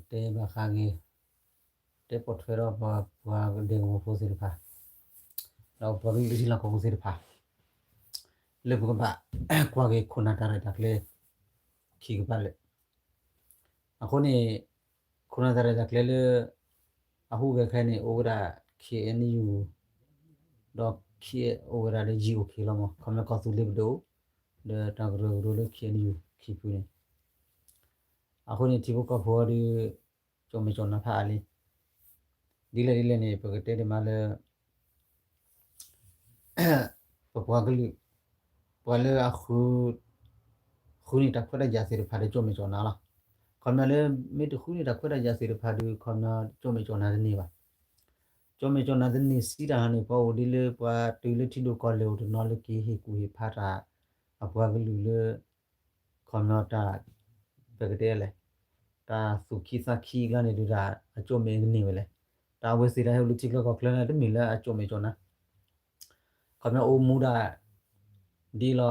te ba khagi te potfero ba de mo fosil pha lo ba bi li la ko fosil pha le bu ba kwa ge khona ta ra dakle khi ba le ako ni khona ta ra dakle le ahu ge khai ni ogra KNU do khi ogra de ji o khi lo mo khame ka su le do de ta ro le KNU khi pu ni ako ni ti bu ka pho di cho me cho na pha ali di le ni pa te de ma le pa pa ga li pa le akhu khuni ta khwa da ja se pha de cho me cho na la kham na le me de khuni ta khwa da ja se pha de kham na cho me cho na de ni ba cho me cho na de ni si da ni pa o di le pa tu le ti do ko le o no le ki hi ku hi pha ta a pa ga lu le kham na ta pa ga de le ta su khi sa khi ga ni du da a cho me ni we le ta we si da he lu ti ko kla na de mi la a cho me cho na kham na o mu da di la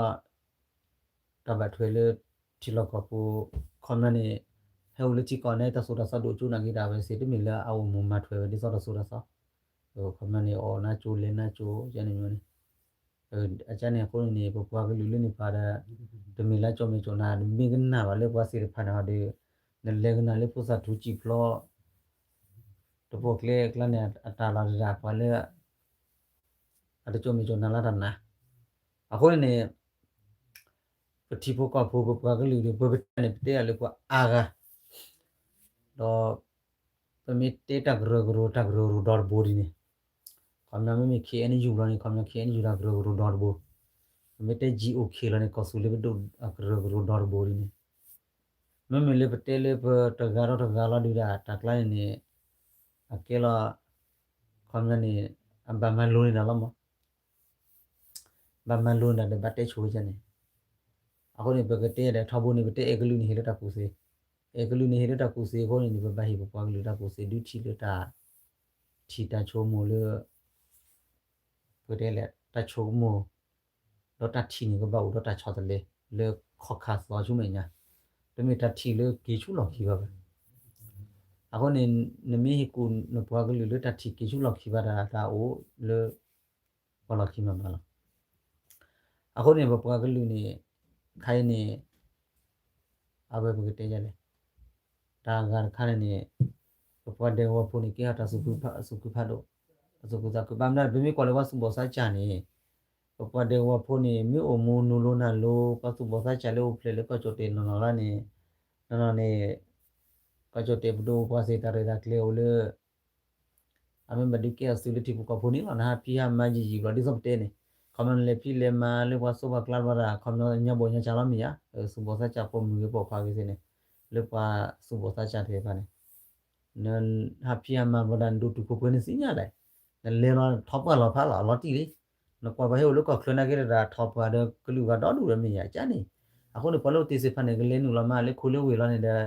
ta ba thwe le ti lo ko pu kham na ni he lu ti ko ne ta so da sa do chu na gi da we si de mi la a o mu ma thwe di so da so da sa kham na ni o na chu le na chu ya ni nyo ni a cha ne ko ni pu pa ga lu le ni pa da de mi la cho me cho na mi ga na ba le pa si pha na de ne le ga na le pu sa thu chi plo to po kle kla ne a ta la da pa le a de cho me cho na la da na a ko niပတိဖို့ကဖို့ကကလူတွေဘဘတနေတဲ့လေကွာအာဂါတော့ပမီတေတဂရဂရတဂရရဒေါ်ဘောဒီနေခမနာမီခေအန်ယူရနေခမနာခေအန်ယူရာဂရဂရဒေါ်ဘောမီတေဂျီအိုခေလနေကဆူလေဘဒဂရဂရဒေါ်ဘောဒီနေမလေပတေလေပတဂရတဂလာဒီရာတကလိုင်းနေအကေလာခမနာနေအဘမလိုနေတာလမဘမလိုနေတဲ့ဘတ်တေချိုးချနေအခုနေပကတဲ့တဲ့ထဘုန်နေပတဲ့အေဂလူနေဟေလတာပူစေအေဂလူနေဟေလတာပူစေခေါနေဒီဘဘဟိပပွားဂလူတာပူစေဒုချီလတာချီတာချိုမိုလပတဲ့လေတာချိုမိုတော့တာချီနေကဘာတော့တာချောတယ်လေခော့ခါစောချုမေညာတမေတာချီလေကေချူလောက်ခီပါပဲအခုနေနမေဟိကူနပွားဂလူလတာချီကေချူလောက်ခီပါတာဒါအိုလေဘာလောက်ခီမှာမလားအခုနေပွားဂလူနေခိုင်းနေအဘဘကတဲ့ကြလေတာဂါခါနေပပဒေဝဖုန်ကေဟာတာစုကုဖတ်တော့စုကုဇာကဘာမနာဘီမီကောလေဝါစုဘောစာချာနေပပဒေဝဖုန်မြေအမူနူလိုနာလိုပစုဘောစာချလေဖလေလေကချိုတေနော်လာနေနော်နေကချိုတေဘဒိုပွားစေတာရတာကလေအိုလေအမေမဒီကေအစူလတီပကဖုန်လာနာပီယာမကြီးကြီးဘာဒီစပ်တဲနေခမန်လေပီလေမာလေဝါဆိုဘကလာဘာရာခမန်ညဘောညချလာမီယာစုဘောစာချပေါ်မူပေါ်ခွာကြီးစနေလေပါစုဘောစာချတဲ့ပါနေနဟာပီယာမဘဒန်ဒူတူကိုပနေစီညာလေလေလောထောပ်ပါလောဖာလောတီလေနကွာဘဟဲလောကခလနာကေရာထောပ်ပါဒကလူကတော့ဒူရမီယာချာနေအခုလေပလောတီစဖနေကလေနူလမလေခိုလေဝေလောနေတဲ့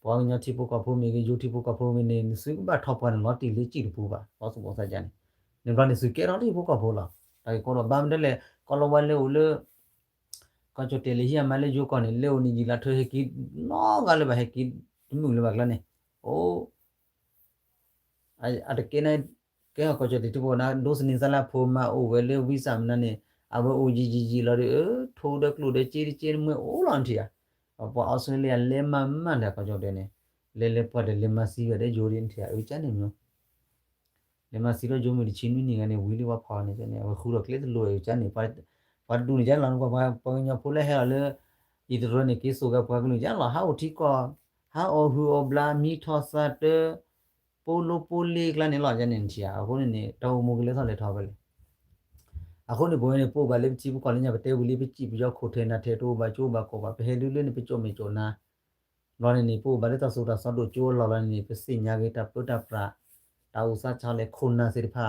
ဘောင်းညတိပုကဖုမီကယူတိပုကဖုမီနေစုဘထောပ်ပါလောတီလေကြည့်ပူပါဘောစုဘောစာချာနေဘာနေစုကေရောတိပုကဖုလားဒါကိုတော့ဘာမတယ်လေကလောဝလေဦးလေကချိုတေလီဟီမလေးယိုကောနေလေဦးနီကြီးလာထွေကီနော်ကလည်းပဲကီမြူလေပါကလည်းနေအိုးအတကေနေကေကချိုတေတူဘောနာဒိုစနေစလာဖိုမာအိုဝဲလေဝိဆာမနနေအဘအိုကြီးလာတယ်ထိုးတဲ့ကလူတဲ့ချီချီမွေအိုးလန်တီယာပေါ်အော်စတြေးလျလေမမန်တဲ့ကချိုတေနေလေပတ်တယ်လေမစီရတဲ့ဂျိုရင်းတီယာအချမ်းနေမျိုးလေမစီရောဂျိုမီချင်းနီကနေဝီလီဝါဖောင်းနေတယ်အခုတော့ကလေးလိုချမ်းနေပါဘာဒူနေကြလာတော့ဘာပငညာဖိုလဲဟဲလေဤတို့နေကိဆိုကပွားကလူကြလာဟာတီကောဟာအိုဟူအိုဘလာမီထောဆတ်ပိုလိုပိုလီကလနေလာကြနေချာအခုနေတောင်းမကလေးဆောက်လေထားပဲလေအခုနေဘွေးနေပို့ပါလေကြည့်ဘူးကောလညာပဲတဲဝီလေးပဲကြည့်ပြီးတော့ခိုထဲနာထဲတော့ဘာချိုးဘာကောပါဘဲလူလေးနေပြကြုံမကြုံနာလောနေပို့ပါလေတဆိုတာဆောက်တော့ကျိုးလာလာနေပစိညာကေတာပုတ္တပရာတာဥစားချလေခုနာစိဖာ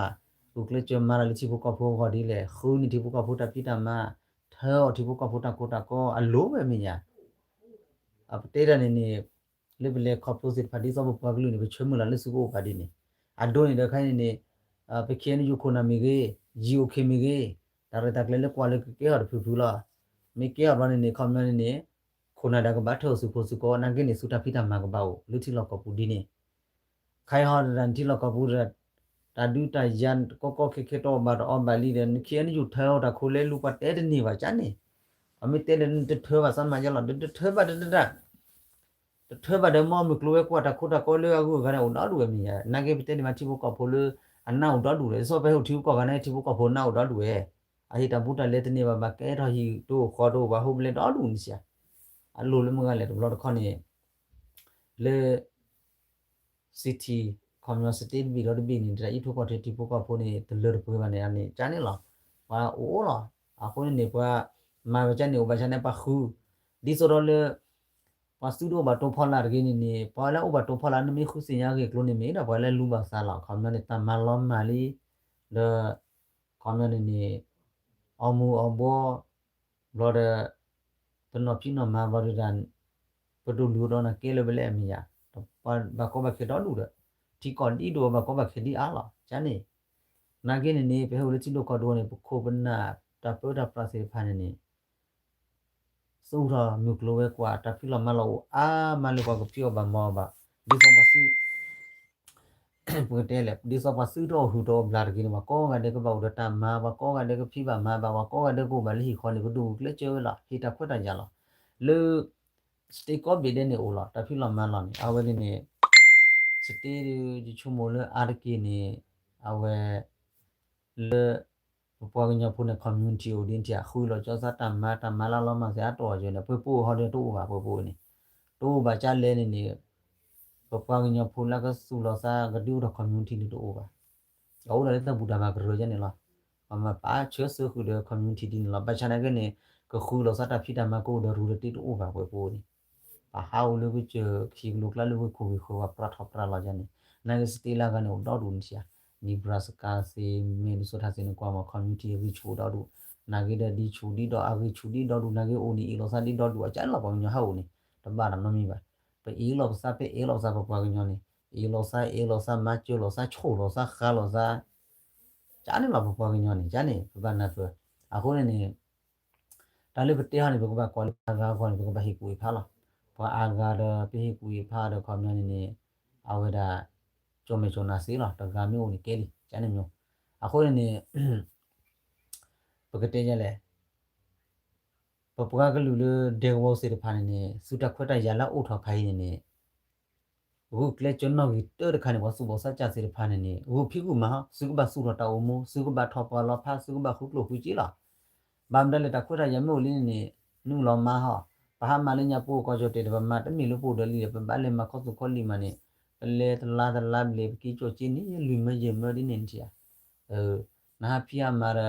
လူကလေးကျမလာလချီဖို့ကဖို့ဟောဒီလေခုန်ဒီဖို့ကဖို့တာပိတာမထောဒီဖို့ကဖို့တာကိုတာကောအလိုပဲမညာအပတေရနေနေလေဘလေကဖို့စစ်ဖာဒီစောဘပကလူနေချွေမလာလစုကိုပါဒီနေအဒိုနေခိုင်းနေပခေနယူခုနာမီကေဂျီအိုခေမီကေဒါရတာကလေးကွာလေကေရဖူဖူလာမေကေရဘာနေခမနေနေ khona da ba tho su ko na ge ni su ta phita ma ga ba o lu thi lo ko pu di ni khai ha ran thi lo ko pu ra ta du ta yan ko ke to ba do ba li de ni khien yu tho da kho le lu pa te de ni ba cha ni a mi te le de tho ba san ma ja lo de tho ba de da tho ba de mo mi klo we ko ta kho ta ko le ga ga na o na lu mi ya na ge te ni ma thi bu ko pho le a na o do lu le so be ho thi bu ko ga na thi bu ko pho na o do lu ye a hi ta bu ta le te ni ba ke tho hi to kho do ba ho le do lu ni sia a lu le mo ga le do lo kho ni le city community bi lo bi ni da i thu ko te ti bu ko pho ni de le pu ba ne a ni cha ni lo wa o lo a ko ni ko ma ba cha ni o ba cha ne pa khu di so ro le pa su do ba to pho la ge ni pa la o ba to pho la ni mi khu sin ya ge klo ni mi da ba le lu ba sa la kha ma ni ta ma lo ma li le kha ma ni amu abo lo de to no pi no ma ba ri dan pa do lu do na ke le le mi ya pa ba ko ba ke do lu de ti kon di do ba ko ba ke di a la cha ni na ge ni pe ho le ti lo ko do ni ko ba na ta pro da pra se pha ni su ra mu klo we kwa ta pi lo ma lo a ma lo ko pi ba mo ba di so ba su pu te le di so ba su do hu do bla ge ni ba ko ga de ko ba do ta ma ba ko ga de ko pi ba ma ba ko ga de ko ba li kho ni ko du le che la hi ta phot ta ja la le stay ko be de ni o la ta pi lo ma la ni a we ni stay ji chu mo le ar ki ni a we le po ga nya pu ne community o din tia khu lo cho sa ta ma la lo ma sa to je ne pu pu ho de to ba pu ni to ba cha le ni po ga nya pu la ka su lo sa ga du ro community ni to ba o la le ta bu da ma gro je ne la ma pa che su khu de community din la ba cha na ge ne ko khu lo sa ta phi ta ma ko de ru de ti to ba pu ni a ha o le wi che khi lo kla le wi khu ba pra tha pra la ja ni na ge sti la ga ne o do du ni sia ni braska se me so tha se ne kwa ma community wi chu do du na ge de di chu di do a ge chu di do du na ge o ni lo sa di do du a cha la ba nya ha o ni ta ba na no mi ba pe e lo sa pe e lo sa ba kwa nya ni e lo sa ma chu lo sa chu lo sa kha lo sa cha ni la ba kwa nya ni cha ni ba na so a ko ne ta le pe te ha ni ba ko ba kwa ga kwa ni ba ko ba hi ku pha la ba a ga de pe hi ku pha de kwa nya ni a we da cho me cho na si la ta ga mi o ni ke li cha ni myo a ko ni ba ke te ja le ba pa ga lu le de wo se de pha ni su ta khwa ta ya la o tho khai ni wo kle chon no gi te de kha ni wa su bo sa cha se de pha ni wo phi ku ma su ba su ro ta o mo su ba tho pa la pha su ba khu klo khu chi la ba m da le ta khwa ta ya mo li ni nu lo ma ha ba ha ma le nya po ko jo te de ba ma ta mi lu po de li ba le ma kho su kho li ma ni le ta la le ki cho chi ni lu ma ye ma di ni ti ya na phi ya ma ra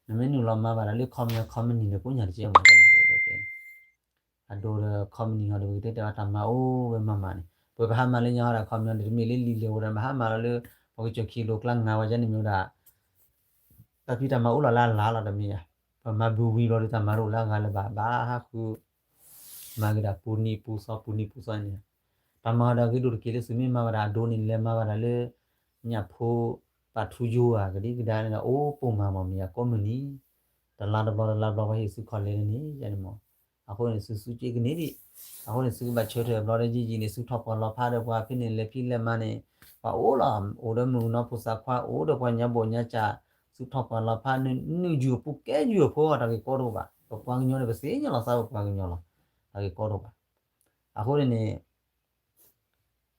na me nu lo ma ba le khom ni ne ko nya ji ma ga ni de ke a do de khom ni ha de te ta ma o we ma ma ni ba ha ma le nya ra khom ni de mi le li le wo ra ma ha ma le po cho ki lo klang nga wa ja ni myo da ta phi ta ma o la de mi ya ba ma bu wi lo de ta ma ro la ga le ba ha ku ma ga da pu ni pu so ni ta ma da ki do ki le su mi ma ra do ni le ma ra le nya pho pa thu yo a ga di ga da na o po ma mi ya ko mi ni ta la ba hi su kho le ni ya ni mo a ko ni su chi ga ni di a ko ni su ba che de lo de ji ni su tho pa lo pha de bwa phi ni le phi le ma ni pa o la o de mu no pu sa khwa o de kwa nya bo nya cha su tho pa lo pha ni nu ju pu ke ju pho ta ki ko do ba pa nyo ne ba se nya la sa pa nyo la ta ki ko do ba a ko ni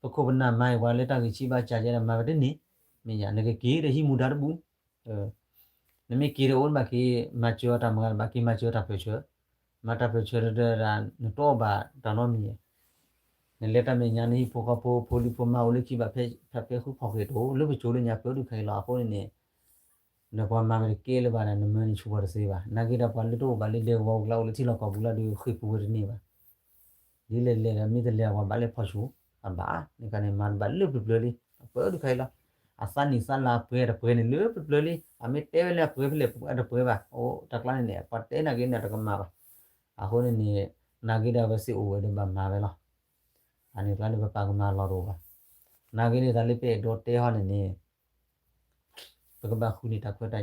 ko ko na mai wa le ta ki chi ba cha ja na ma ba de ni mi ya ne ke ki de hi mu da bu ne me ki de on ba ki ma cho ta ma ba ki ma cho ta pe cho ma ta pe cho de ra no to ba ta no mi ne le ta me nya ni pho ka pho li pho ma o le ki ba pe khu pho ke do le ba cho le nya pe du khai la ko ni ne ba ma me ke le ba na ne me ni chu ba se ba na ki da ba le to ba le wo la le ti la ko bu la du khu pu de ni ba di le mi de le wa ba le pho chu a ba ni ka ne ma ba le bu le pe du khai la asani sala pe ni le pe le a me te le pe ba o ta kla ni ne pa te na ge na ta ka ma ba a ho ni na ge da ba si o we de ba ma be la ani kla ni ba pa ka ma lo ro ba na ge ni da le pe do te ha ni ba ka ba khu ni ta khwa ta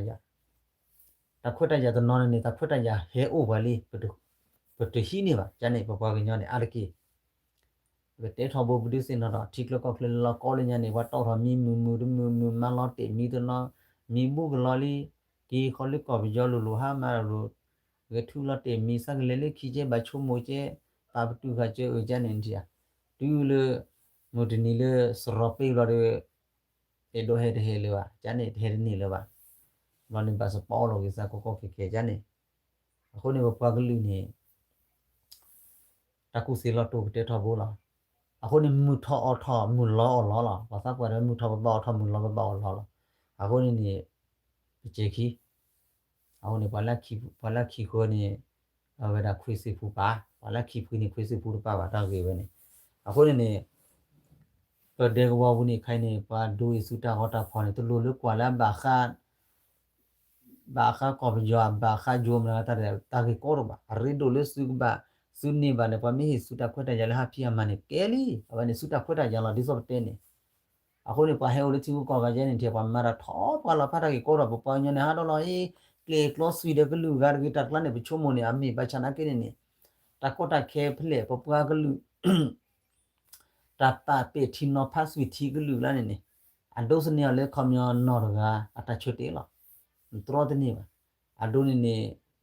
ya to no ni ta khwa ta ya he o ba li pe to he never Jane Papa Gignani Arki with that hobo Buddhist in a tickle of la calling any what or me malote me the no me book lolly ki holy of Joluluha Maro get two latte me sang lele kije by chumoje up to Hajo Jan India. Do you le Mutinile Soropi or Edo head Heleva, Janet head Nileva, running by Paulo is a cocoa Janet. A honey of Pagulini Takusila to Teta Bola. A honey muta or tom, mulla or lala, was up where a muta about Tom Mulla about lala. A honey Jackie. I only Palaki honey with a quisi pupa, Palaki quini quisi pupa, Daggy. A honeyก็เด็กว่าวันนี้ใครเนี่ยปาดูสุดท้ายเขาตาพอเนี่ยตัวลูกกว่าแล้วบาค่าก็ไปยอมบาค่าโยมแล้วแต่ตาเกี่ยวกับอะไรดูเลยสุดบาสุดนี่บาเนี่ยพอมีสุดท้ายคนแต่ยังเลยหาพี่มันเนี่ยเกลี่วันนี้สุดท้ายคนแต่ยังเราดิสอบเต้นเนี่ยအခုနေပါဟဲဦးလေးသူကောကကျနေတယ်ပါမရထောပါလာဖတ်ရကိုရပပညနေဟာတော့လေကလေကလော့ဆွီဒကလူဂါဂီတက်လာနေပချုံမနေအမီဘချနာကိနေတကောတခဲဖလေပပကလူtata pe thino phaswi thi glu la ne ados ne le khomyo nor ga ata chote la tro de ni ba ado ne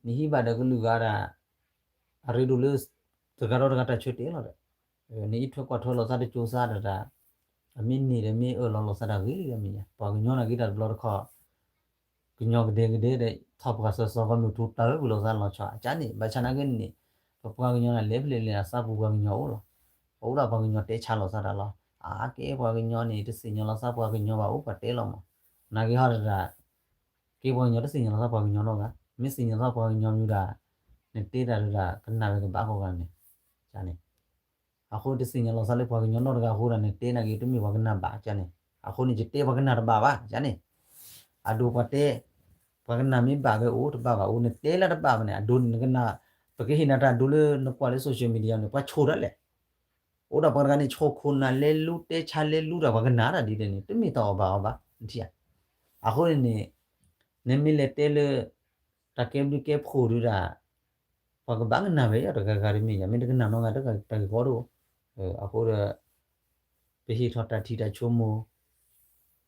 ni hi ba de glu ga da are do le to ga ro ga ta chote la de ni thwa kwa thwa lo sa de chu sa da amin ni de mi o lo sa da gi ga mi ya pa nyo na gi da lo kho nyo de de thop ga so ga mu tu ta bu lo sa lo cha cha ni ba cha na ge ni pa nyo na le le sa bu ga nyo lo Ola Bagino te chalo sadala. Ke Bagino need to sing your sap Bagino over Teloma. Nagi Hada. Keep on your singing of Baginoga, missing your sap Baginoda, Netida, Kanaka Bagogani. Jani. I hold the sing your sali Baginoga who and Tena give to me Wagana Jani. I hold it to Wagana Baba, Jani. I do pate Paganami Baga old Baba, own tail at a Babane, I don't know. Pagina Dulu no quality social media, no Pachurale. Oda Bargani Chokuna Lelu, te Chale Luda Waganara didn't it to me to Baba, dear. A hole in Nemile Tele Takembi Cape Hurida Pagabangana, or Gagarimi, I mean, no other Tagoro, a Hora Pehita Tita Chomo,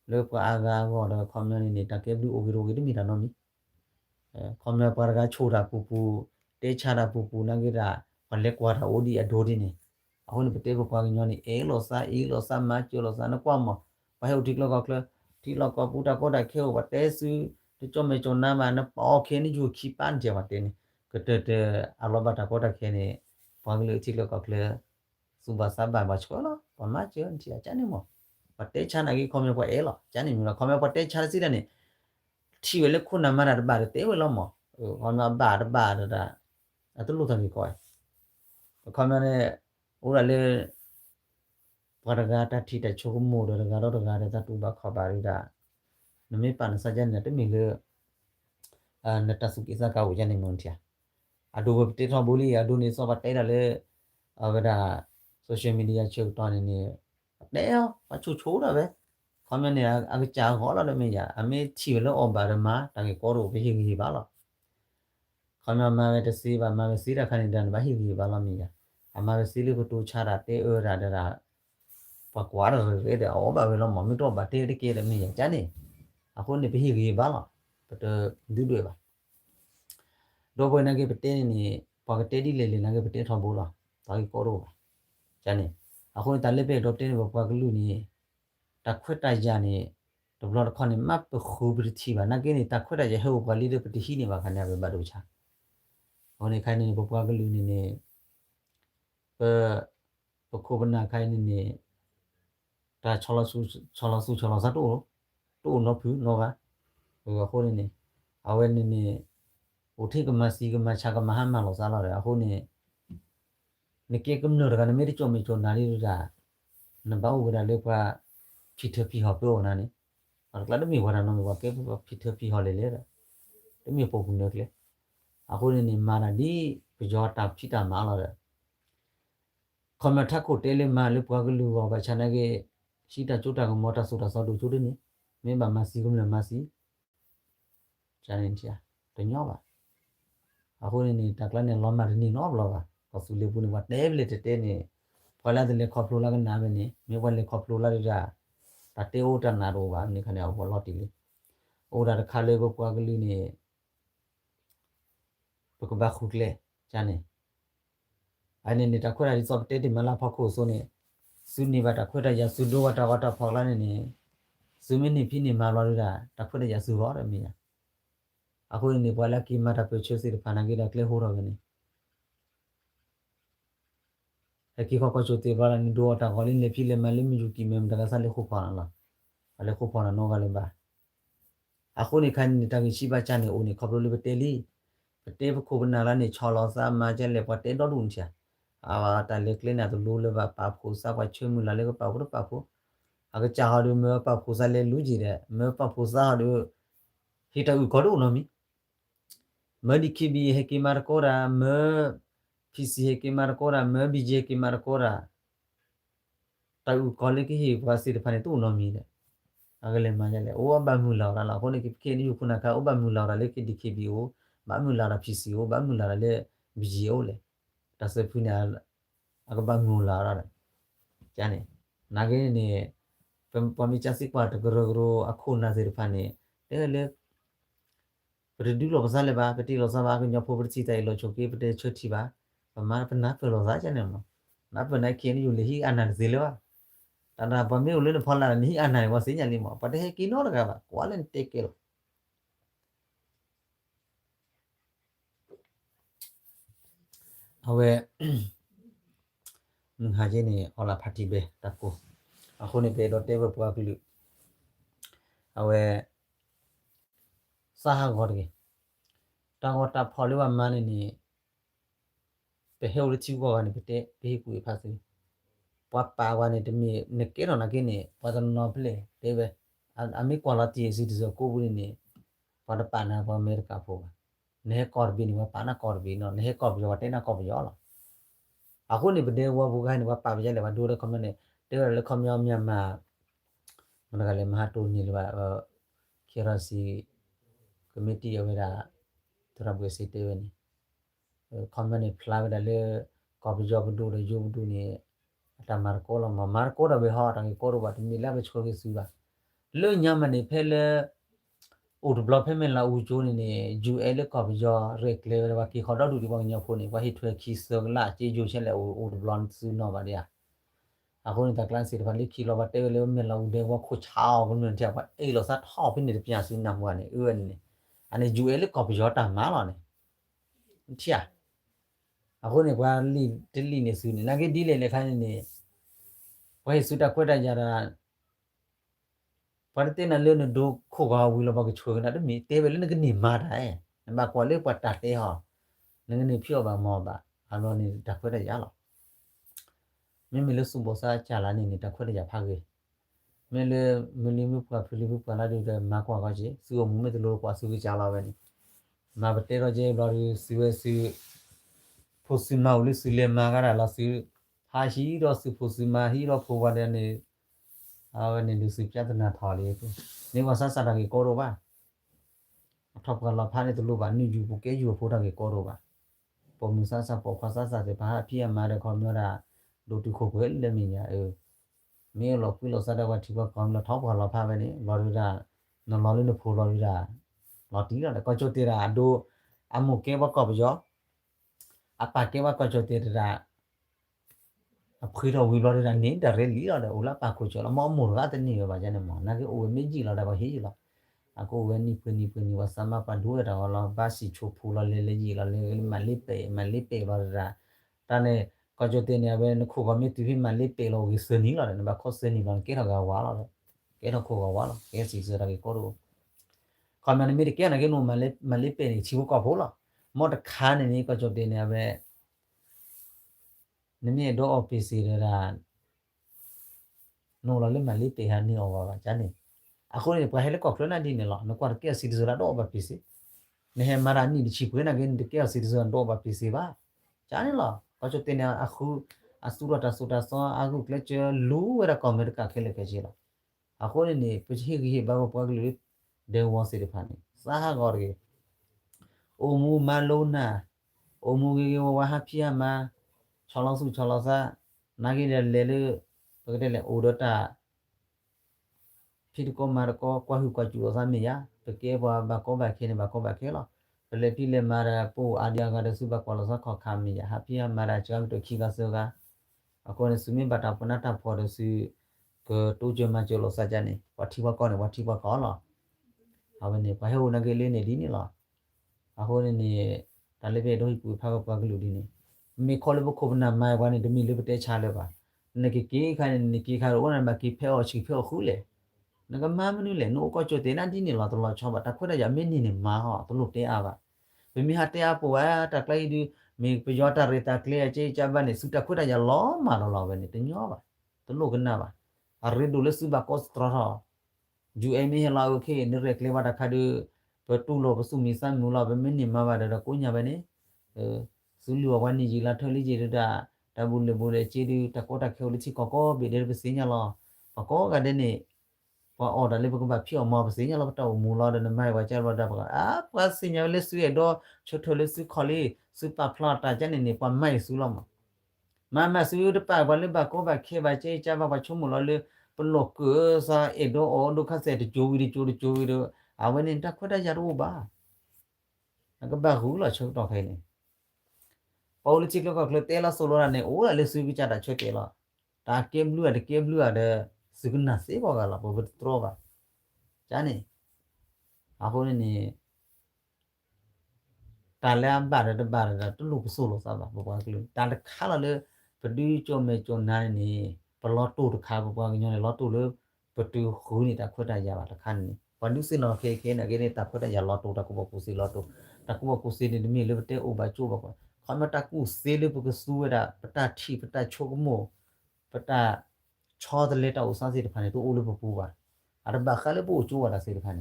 Lopa Aga, or a common in Takebu over with me, Ranomi. Come Parga Chora Pupu, Te Chara Pupu Nagira, or Lequata Odi Adodini. I want to take a pagani, Elosa, Machulosa, and a quamo. I have Tiklock, Tilok, Puta Coda kill, but there's you, the Tomato Nama, and all can you keep Antiamatini. Could Alabata Coda Kenny, Pagli Tilok, Subasaba Bachola, or Macho and Tia Janimo. But they chanagi come for Ella, Janimo, come up for they Chasidani. She will look on a man at bad, they will more. On a bad, at the Luton Coy. Come Ora le Paragata Tita Chomo, the Garo that Uba Kabarida. No me pan Sajan at the Miller and the Tasukisaka Janimontia. I do a Teta Bully, I do need so but Tele over social media children in here. There, what you told of it? Come in here, I will tell all of the media. I made Chilo or Barama, Tangiko, Vihi Bala. Come on, Mamma to see by Mamma Sida Canidan, Vahi Balamia. Amara Silico to Charate or rather Paquara, the Oba, Momito, but take care of me, Johnny. I couldn't be Bala, but do. Dogo Nagi Petani, Pagati Lily Nagi Potato Bola, Tagikoro. Johnny. I couldn't lepe adopted of Pagaluni. Taqueta Johnny, the blood con map of Hubritiva, Nagini, Taqueta, a hope a little petini, I can never baducha. Only kind of Pagaluni. Pokobana kind in the Cholasu to no pu nova. We were holding it. I went in the Otika Masiga Machaga Mahama or Salary, a honey. The cake of Nurga, the medical mito Narida. Nabao with a lepa Peter P. Hoppo, Nanny. Or glad me what I know what capable of Peter P. Holiday. Let me poke nuclear. A holding in Maradi, Pijota Pita Malada. Come taco tele malupagulu of a chanage, Shita Chuta Mota Suta Sodu Chudini, member Masigum Masi, Chanintia, the Nova. အခုနေတက်လာနေလောမရနေနော်ဘလောကကဆူလေဘူးနေဝတ်တယ်လေတဲ့နေဖလာတယ်လေခေါပလိုလာကနာပဲနေမြေဝလေခေါပလိုလာရတာတေအိုတနာတော့ပါနေခဏအောင်ဘောလော်တီလေအိုဒါခါလေကိုကွာကလေးနေပကဘာခုကလေချာနေအနေနဲ့တခွဲရီစော့တဲဒီမလာဖခုဆိုနေစူနေပါတခွဲရရစူဒိုဝတာဝတာဖော်လာနေစူမင်းနေဖိနေမာလာရတာတခွဲရရစူရောရမီယာအခုနေပွာလာကီမာတာပချေစီဖာနာဂီဒါကလေဟိုရောပဲနေအခီခေါကချိုတေဘာလာနေဒိုဝတာခေါ်လင်းနေဖိလေမလေးမီယူကီမမ်တကစားလေခုဖော်လာအလေခုဖော်လာနောကလည်းပါအခုနေခိုင်းနေတာကရှိပါချနေအိုနေခေါပလိုလေတဲလီတဲဘခုဘနာလာနေချော်လောစာမာကျက်လေပတ်တဲတော့ဒုန်ချာအာတာလေကလနာတလူလေပါပါဖိုစာပါချွေမူလာလေပါဖို့ပါဖို့အကချာဟာဒူမေပါဖိုစာလေလူကြီးတဲ့မေပါဖိုစာဟာဒူဟီတာဥခေါ်တော့နော်မီမဒီခိဘီဟေကီမာကိုရာမေဖီစီဟေကီမာကိုရာမေဘီဂျေကီမာကိုရာတာဥခေါ်လေကီဟီဘာစီတဖာနေတူနော်မီတဲ့အကလေးမှလည်းအိုးဘမူလာလာခေါနေကိခေနီခုနကအိုဘမူလာလေကိဒီခိဘီအိုဘာမူလာဖီစီအိုဘာမူလာလေဘီဂျီအိုလေဒါစဖူနာအကဘမူလာရကျန်နေနာဂင်းနေပမီချစစ်ပါတဂရဂရအခုနာစီဖာနေတဲလေပရဒူလောပစားလေပါပတိလောစားပါကညဖိုပတိတိုင်လောချိုကေပတေချွတ်တီပါပမာပနာပလောစားကျန်နေမနာပနိုင်ခင်းယူလေဟီအနန်ဇီလောတနာပမေဦးလေဖော်လာနီအနန်ဝစင်းညာလီမပတေကီနောလကပါကွာလန်တေကေလောအဝဲဟာဂျင်းနေဟောလာဖတ်တီပဲတကူအခုနေပေတော့တေဘပွားကလူအဝဲစာဟာဂော်ဒီတာဂော်တာဖော်လို့မန်းနေပေဟဲလချီကောကနေပတေဘေးကူဖတ်စီပွားပါဝါနေတမီနေကေတော့နာကိနေပဒနောပလေတေပဲအမေကွာလာတီစီဒီဇကိုဘူးနေပဒပနာပေါ်အမေရိကဖို့နေကော်ဘီနေပါနာကော်ဘီနော်နေကော်ဘီဝတဲနာကော်ဘီရောလားအခုနေပဒေဝဘူခိုင်းနေပါပြလေပါဒိုရကွန်မနေတေရလေကွန်မြောမြန်မာမနကလေမဟာတူနေလေပါခေရစီကမတီအဝဲတာတရဘွေစီတေဝနေကွန်မနေဖလာဝဲလေကော်ဘီဂျောဘဒိုလေဂျိုဘဒိုနေအတမာကောလမမာကောရဘဟာတန်ကောရဘတ်မီလာဘချိုကေစုပါလွညမနေဖဲလေအိုဒဘလဖဲမလာဦးချိုနေဂျူအဲလေကော်ဘီဂျောရက်လေဝါကီခေါ်တော့ဒူဒီဘောင်ညဖိုနေဝါဟီထွဲခီဆလာချေဂျိုချက်လေအိုဒဘလန်စုနော်ပါတဲ့အခုနေတာကလန်စီတဖာလိခီလောဘတဲလေမလာဦးတဲ့ဝခိုချောင်းဘုံနဲ့ချက်ပါအေးလောစားထောက်ဖိနေပြန်စင်းနမ်ဝါနေအွန်းနေအနေဂျူအဲလေကော်ဘီဂျောတာမာလာနေချာအခုနေကွာလီဒလီနေစုနေနာကေဒီလေလေခိုင်းနေဝဲစုတာခွက်တကြတာပရတေနလေနဒိုခိုကဝီလဘကချိုကနာတမီတေဘလေနကနေမာတယ်နမကွာလေပတ်တာတေဟောနငနေဖြောပါမောပါအလောနေတခွက်တရလောမင်းမလို့စုဘောစားချလာနေတခွက်တရဖားကေမင်းလေမလီမှုပွားဖလီမှုပွားလာတဲ့မကွာကကြီးစုမမေတလို့ကွာစုကြလာပဲနေမဘတေရောကျေဘရီစုဝဲစုဖိုစီမာဦးလေးစုလေမာကရလာစုဟာရှိတော့စုဖိုစီမာဟီတော့ဖိုဝါတဲ့နေအော်နေလူစုပြဿနာထားလေကိုနေဝဆဆတာကြီးကိုတော့ပါထောက်ကလာဖားနေတလို့ပါနူယူကိုကဲယူဖို့တာကြီးကိုတော့ပါပုံမဆဆပေါ်ခွာဆဆတဲ့ဘာအပြည့်အမှားတဲ့ခေါမျိုးတာလူတူခုခွဲလက်မင်းညာမင်းလောကွီလောဆတာကတိကကောင်းလောထောက်ကလာဖားပဲနေလော်ရီတာနော်လော်လေးနဖိုလော်ရီတာလော်တီလာကောချိုတေရာဒိုအမိုကေဘကောဘယောအပါကေဘကောချိုတေရာအခွေတော်ဝီလော်ရီတာနေတာရဲလီလာတယ်အိုလာပါကိုချိုလမောမိုရာတနေရပါကြနေမောနာကေအိုမေကြီးလာတာပါဟေးလာအကိုဝဲနီပွနီဝါဆမပါဒိုရတာလာဘာစီချိုဖူလာလေလေကြီးလာလေမလေးပေပါရာတaneကောချိုတေနေပဲနခုကမြေတီဖီမလေးပေလောဝီစနီလာတယ်နဘခောစနီဘာကေရကဝါလာတယ်ကေရခိုကဝါလာကေစီစရာကေကိုရောခမနမီကေနကေနိုမလေးပေနေချီဝကဖိုလာမောတခါနေကောချိုတေနေပဲနမီဒိုအော်ဖီစီရတာနိုလာလေမလေးပေဟာနီအောဝါဂျာနေအခုနေပဟဲလေကောက်ခလနာဒီနေလောနကွာကေစီဒီဇရာတော့ဘာပီစီနေဟမာရာနီဒီချီပွေးနာကင်းဒီကေစီဒီဇရာတော့ဘာပီစီပါဂျာနေလောကောချိုတင်နေအခုအစူရတာဆူတာဆောအခုကလချလူဝရကောမရကခဲလေခဲချီလောအခုနေပချီဂီဘာဘပွားကလေးဒေဝစီရဖာနေစာဟာဂော်ရီအိုမူမလိုနာ omugi wa happy ma cholosa nagi le pagde le odota phidko marko kwa hu kwa chu sa me ya ke ba ko ba ke lo le pi le mara po adia ga de su ba kwa lo sa kho kha me ya happy mara cham to khi ga so ga akone sumi bata panata for the su ko to je ma jo lo sa ja ne wati wa ko lo avane pa he ona ge le ne di ni lo ahone ne ta le be do pu pha pa ga lu di ni me khol bo ko na mai wa ne de mi le te cha le ba ne ki kha ne ki kha ro na ma ki phe o chi phe o khu le na ga ma manu le no ko cho te na di ni lo to lo cho ba ta khwa da ya me ni ne ma ho to lo te a ba be mi ha te a po wa ta klai di me pe yo ta re ta kle che cha ba ne su ta khwa da ya lo ma lo ba ne te nyo ba to lo ga na ba a re do le su ba ko stra ha ju e mi he la o ke ne re kle ba ta kha de pe tu lo ba su mi san nu la ba me ni ma ba da ko nya ba ne su lu wa ni ji la tholi ji da ta bu le che di ta ko ta khe li chi ko be de be se nya lo ba ko ga de ne pa order le ba phi o ma ba se nya lo ta mu lo de mai wa cha lo da ba a pa se nya le su e do cho tho le su kho li su pa phla ta cha ne pa mai su lo ma su de pa ba le ba ko ba khe ba che cha ba chu mu lo le pa lo ku sa e do o do kha se de jo wi de a we ne ta kho da ya ro ba ka ba hu lo cho to khai ne politics ก็คือเตละโซโลนะเนี่ยโอ้เลยซื้อวิจารณ์ช่วยเตละตาเกมบลูอะเดสึกนะเสบอกกันละบ่ตรอบะจานี่อะโหนี่ตาแลมบาดตลุกโซโลซะบ่ว่ากลืตาคาละเลยปดูจอมเมจอนานี่ปลอตูตคาบ่ว่าญอลอตูเลยปดูคูนี่ตาขวดายาบะตะคันนี่วันนี้สินอเคนะเกนี่ตาขวดายาลอตูตะกบ่กูสิลอตูตะกบ่กูสินี่มีเลยเตโอบาจูบ่ขอมาตะกูเซเลปกสูดาปตาทีปตาโชกโมปตาชอดเลตาอุสาสิตพันตัวโอเลปปูบาอาระบาคาเลปูจูวาราสิตพัน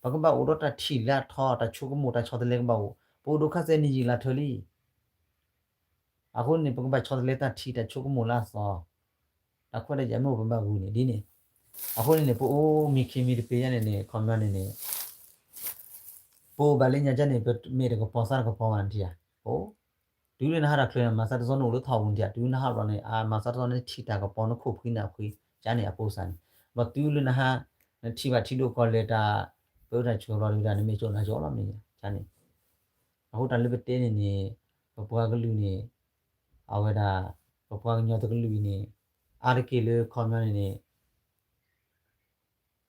ปกบาอุดตาทีลาทอตาโชกโมตาชอดเลกบาปูดุคาเซนิจิลาทลีอาคนนี่ปกบาชอดเลตาทีตาโชกโมลาซอตาควดายาโมปบากูนี่ดินี่อาคนนี่ปูโอมีเคมีเปยานี่คอมมานนี่ปูบาเลญาจันนี่เมเดก็ปอซาก็ปอมันทีอ่ะโอ้ดูเลยนะฮะคลีนมาซาตซอนโนลุทาวน์เดียดูนะฮะเราเนี่ยมาซาตซอนเนี่ยทีตากระปอนคุบขึ้นนะคุยจานเนี่ยปูสันบักดูเลยนะฮะทีว่าทีดูคอลเลตาเปิดได้ชัวร์เราดูได้เนี่ยไม่จนนะจอละมีจานเนี่ยเอาตันเลยไปเต้นเนี่ยปะปัวก็ลุยเนี่ยเอาไว้ได้ปะปัวก็ยอดก็ลุยเนี่ยอาร์เกลือคอมมันเนี่ย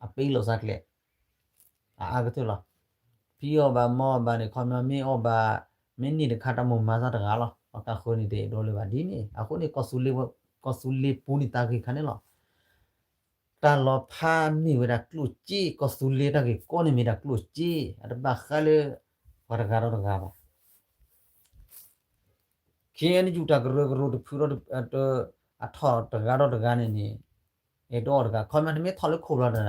อ่ะปีโลสักเลยก็ตัวละพี่อบามอบาเนี่ยคอมมันไม่อบาမင်းနေတဲ့ခါတမမစားတကားလားအကခိုနေတဲ့ဒေါ်လေးပါဒီနေ့အခုနေကဆူလေးပူနေတာခိခနဲ့လားတာလောဖာမီဝရကလူချီကဆူလေးတကေကိုနေမီရကလူချီအရဘခလေဝရကာရောကာပါခေနဂျူတာကရတဖူရအထောတကာရောတကာနေနေအဲတော့တကာခွန်မမေထော်လခိုရတာ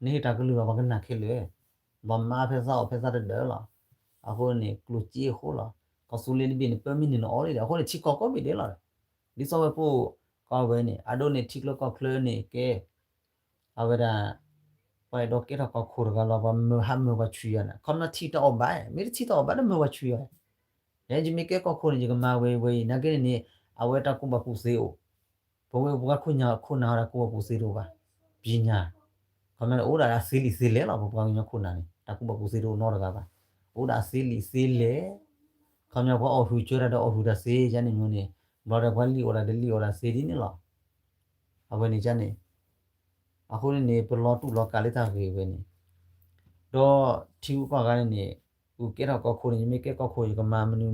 နေတာကလူဘာကနာခေလေဘမ္မာဖေဆာတဲ့တယ်လားအခုနေကလူကြီးဟိုလာကဆူလီဘင်းပမီနီနော်လေအခုနေချီကောမီတယ်လားဒီစောပဲပို့ကောဝဲနေအဒိုနေထိကလကောကလနေကဲအဝဒါပိုင်တော့ကေတော့ခိုရကလာဘမဟမ်မဝချူရနာခမတီတော့ဘိုင်မေတီတော့ဘာမဝချူရရဲဂျမီကေကောခိုနေကမဝဲနကေနေအဝဲတကုဘကုစေအိုဘဝဘကခုနာရကုဘကုစေတော့ပါပညာခမအိုဒါစီလီစီလဲလားဘဘကညခုနာနေတကုဘကုစေတော့နော်ရကပါโอ้ดาซีลีซีเลคำยาพอเอาหูจระดเอาหูดาซีจันนี่မျိုးนี่บราบัลลีโอราเดลีโอราซีดินี่ล่ะเอาไว้นี่จันนี่အခုနေပလောတူလောကာလိတာခေပဲนี่တော့ထီဦးကကနေနေဟိုကဲတော့ကောခိုနေမိကဲကောခိုကမမနူ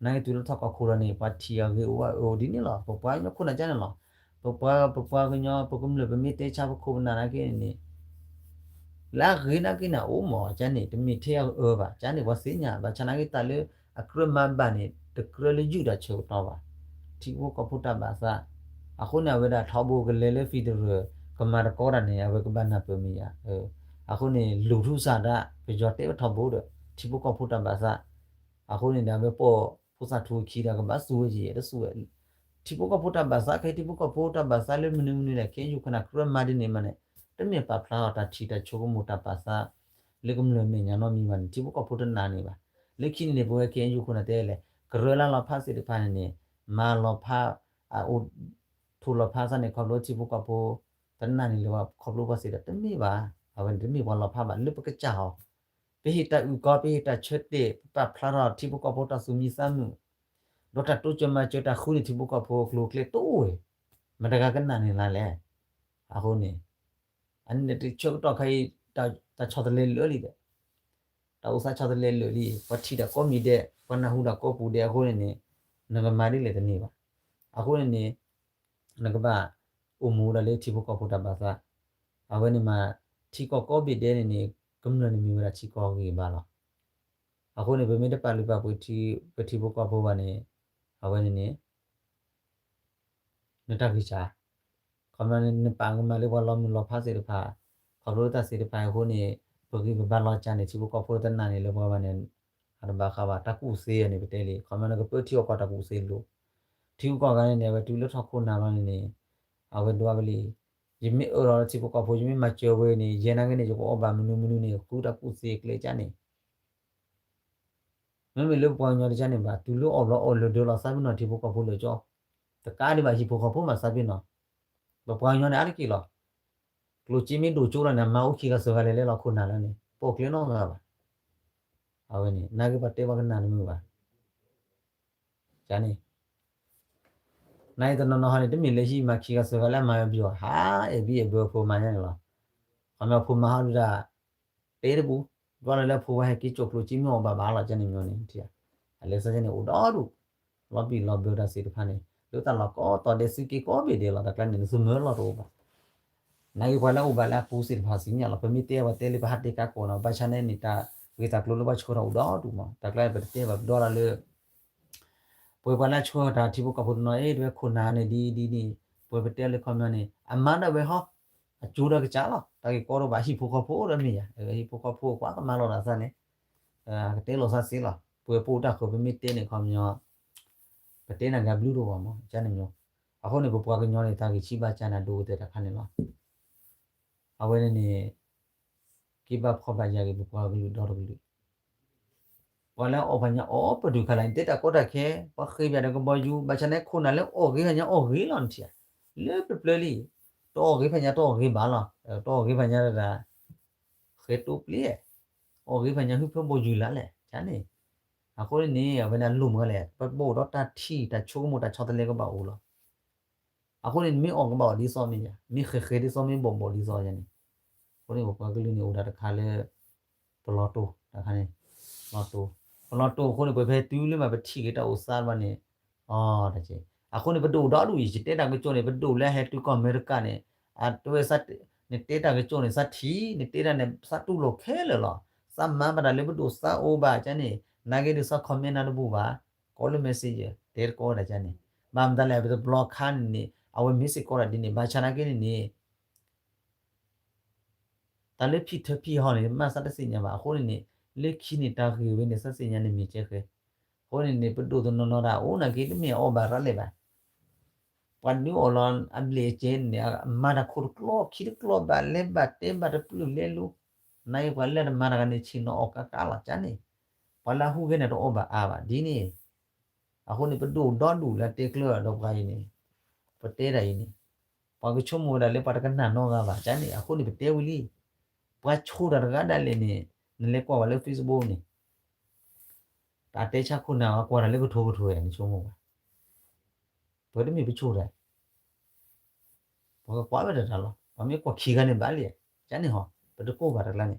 နိုင်တူတော့ကောခိုရနေပါတီရကေဟိုဒီนี่ล่ะပပွားညခုနจันนี่ล่ะပပွားကညပကုမလဘမိတေချာပခုနာနာကေนี่လာခေနာကိနာအိုမောကျန်နေတမိထေယောဘာကျန်နေဝစညာဘာချနာကိတလေအခရမန်ဘာနေတကရလေယူတာချောတော့ပါတီဝကပုတ္တဘာသာအခုနဝေဒထောဘောကလေလေဖီဒရကမာရကောရနေဝကဘနာပမီယာအခုနေလူထုစာဒပကြောတေထောဘောတီဝကပုတ္တဘာသာအခုနေဒါပဲပေါ်ဖုစာထူခီတာကဘာဆူကြီးရဆူတီဝကပုတ္တဘာသာခေတီဝကပုတ္တဘာသာလေမနုနေလေကေယူခနာခရမဒီနေမနေတမေပါဖလာတာချီတာချိုကမူတာပါစာလေကမလမေညာနောမီမန်တိဘကပုတနာနေပါ လက်ခိနေဘောကဲယူခုနတဲ့လေဂရလာလာဖာစီတဖာနေမာလောဖာအိုထူလောဖာစနေခေါလို့ချိဘကပိုတနနာနေလောခေါလို့ပါစီတမီပါအဝန်တမီဘောလောဖာပါလွပကကြောက်ပိဟိတဥကောပိဟိတချက်တဲ့ပဖလာရတိဘကပိုတဆုမီစမှုဒေါတာတူချမချတာခုနေတိဘကပိုကလိုကလေတိုးဝေမတကကနနေလာလေအခုနေအန်နေတိချုပ်တော့ခိုင်တာချော်တယ်လေလီတဲ့တာဥစားချော်တယ်လေလီပတိတာကောမီတဲ့ပနဟုတာကောပူတဲ့အခုနေနဂမာရီလေတနေပါအခုနေနဂဘာအမူရလေတိဘကပိုတာပါစားအဝနေမှာတီကောကောဘီတဲ့နေကမ္နနမီဝရချီကောကြီးပါလားအခုနေဗမေတပါလိပါပွေတီပတိဘကပိုပါနေအဝနေနတခိချာခမနနေပန်းမလေးဘောလောမလောဖာစေတဖာခဘလို့တစေတဖာခုနေဘဂိဘဘလောချန်နေချီဘကပိုတနာနေလောဘောပါနေအရဘခဘာတကူစေရနေပတဲလေခမနကပတိယောကတကူစေလို့တီကောကနေနေဝတူလထခုနာမနေအဝဒဝဘလီယမိအော်ချီဘကပိုယမိမချေဝေနေယေနာကနေကြောဘာမနုမနုနေခုတကူစေကလေချနေမမေလို့ပွားညောချနေပါတူလို့အော်လို့အော်လို့ဒေါ်လာစာမနော်တီဘကပိုလို့ကြောတကားဒီပါရှိဘကပိုမှာစာပြနော်ဘပွားညောနေအားကီလောကလိုချီမင်းတို့ကျိုးလာနေမဟုတ်ခီကစောကလေးလောက်ခုနာလာနေပိုကလင်းတော့မှာပါအဝနေနာကပတ်တေဘကနာနေမှာပါဂျာနေနိုင်တနော်ဟာနေတမီလက်ရှိမှာခီကစောကလည်းမရပြောဟာအေဘီအဘောဖိုမန်ရလားအမေဖိုမဟာလူဒါတေးတဘူးဘာလဲဖိုဝဟကီချိုကလိုချီမောဘာဘာလာဂျနေမျိုးနေတီးအလဲစကြနေဦးတော်လူလော်ဘီလော်ဘီဒါစီတဖာနေလို့တလောကောတော်တဲ့စီကီကောဘီဒေလာတကလနေစမေလော်တော့ပါနိုင်ခွာလာဥပါလာပူစီဖာစီညာလပမီတေဝတဲလီဘာတေကာကောနဘာချနေနေတာဝေတာကလိုလဘချောရဦးတော်တူမတကလိုက်ပဲတေဘဒေါ်လာလေပွေပလာချောတာတိဘကဖုနော်အေတွေခုနာနေဒီပွေပတဲလေခမနေအမနာပဲဟောအကျိုးတော့ကြလားတာကေကောတော့ဘာရှိဖို့ခဖို့ရမီယာအေဖို့ခဖို့ကွာကမလောလာစနေတဲလောဆာစီလာပွေပိုတာခပမီတေနေခမညောပတဲနာကဘလူးတော့ပါမကျန်နေမျိုးအခုနေပွားကညောနေတာကေချိပါချန်နာဒိုတဲ့တခါနေလားအဝဲနေကိဘခေါ်ပါရကေပွားကလူတော်ကလူဝလာအပညာအပဒုခလိုင်းတက်တာကောတခဲပခိပြတဲ့ကဘယူဘချနေခုနလဲအော်ကေညာအော်ကေလန်တီလေပပလီတော့ကေဖညာတော့ကေဘာလားတော့ကေဖညာတာခေတူပလီအော်ကေဖညာဟိဖဘယူလာလေချန်နေအခုနေဝနာလုံမလဲပပိုတော့တာထီတာချိုးမတာချောတလေကပါဦးလားအခုနေမင်းအောင်ကပါဒီစောမင်းမိခေဒီစောမင်းဘုံဘောဒီစောရနေခုနေဘကွာကလေးနေဦးတာတခါလဲပလော်တိုတခါနေလော်တိုဘလော်တိုခုနေပဲတူးလေးမှာပဲထီကတောစားမနေအော်တချေအခုနေဘဒိုတော့လူကြီးတက်တာကကျုံနေဘဒိုလဲဟဲတူကအမေရိကန်နေအတွဲစတ်နေတက်တာကကျုံနေစတ်ထီနေတက်တာနေစတ်တူလို့ခဲလေလားစမ်းမပါလေဘဒိုစာအိုဘာချနေနာဂေဒီစခမင်းနာဘူဘာကောလမက်ဆေ့ဂျ်တဲကောရချနေမမ်ဒလဲဘဒဘလော့ခန်နေအဝမစ်ကောရဒီနေဘာချနာကေနေတလည်းဖိထဖိဟောနေမဆတ်တစညာပါအခုနေလက်ခိနေတာခေဝနေဆက်စညာနေမြချေခေဟိုနေပဒုဒနောရာအိုနာကေတမေအောဘာရလေပါวันนี้อลอนอันเลเจนเนี่ยมาดาคุรกลอคิดกลอบาเลบาเตบาปลุเลลูในวันเลมาดากันชิโนออกกาลาจันนี่พอลาฮูเกเนโตอบาอาบาดีนี่အခုနေပဒုဒွန်ဒူလာတေကလတော့ခိုင်းနေပတေးတိုင်းနေပါကချုံမိုဒါလေပါတကနာနောကပါချန်နေအခုနေပတေဝလီပွားချိုးတာကဒါလည်းနေနလေကွာလေ Facebook နေတာတေချခုနာကွာလေကိုထိုးရနေချုံမိုပါဘယ်တမီပချိုးတယ်ဘာကွာပဲတာလားဘာမေကွာခီကနေပါလေချန်နေဟောဘယ်တကိုပါတလားနေ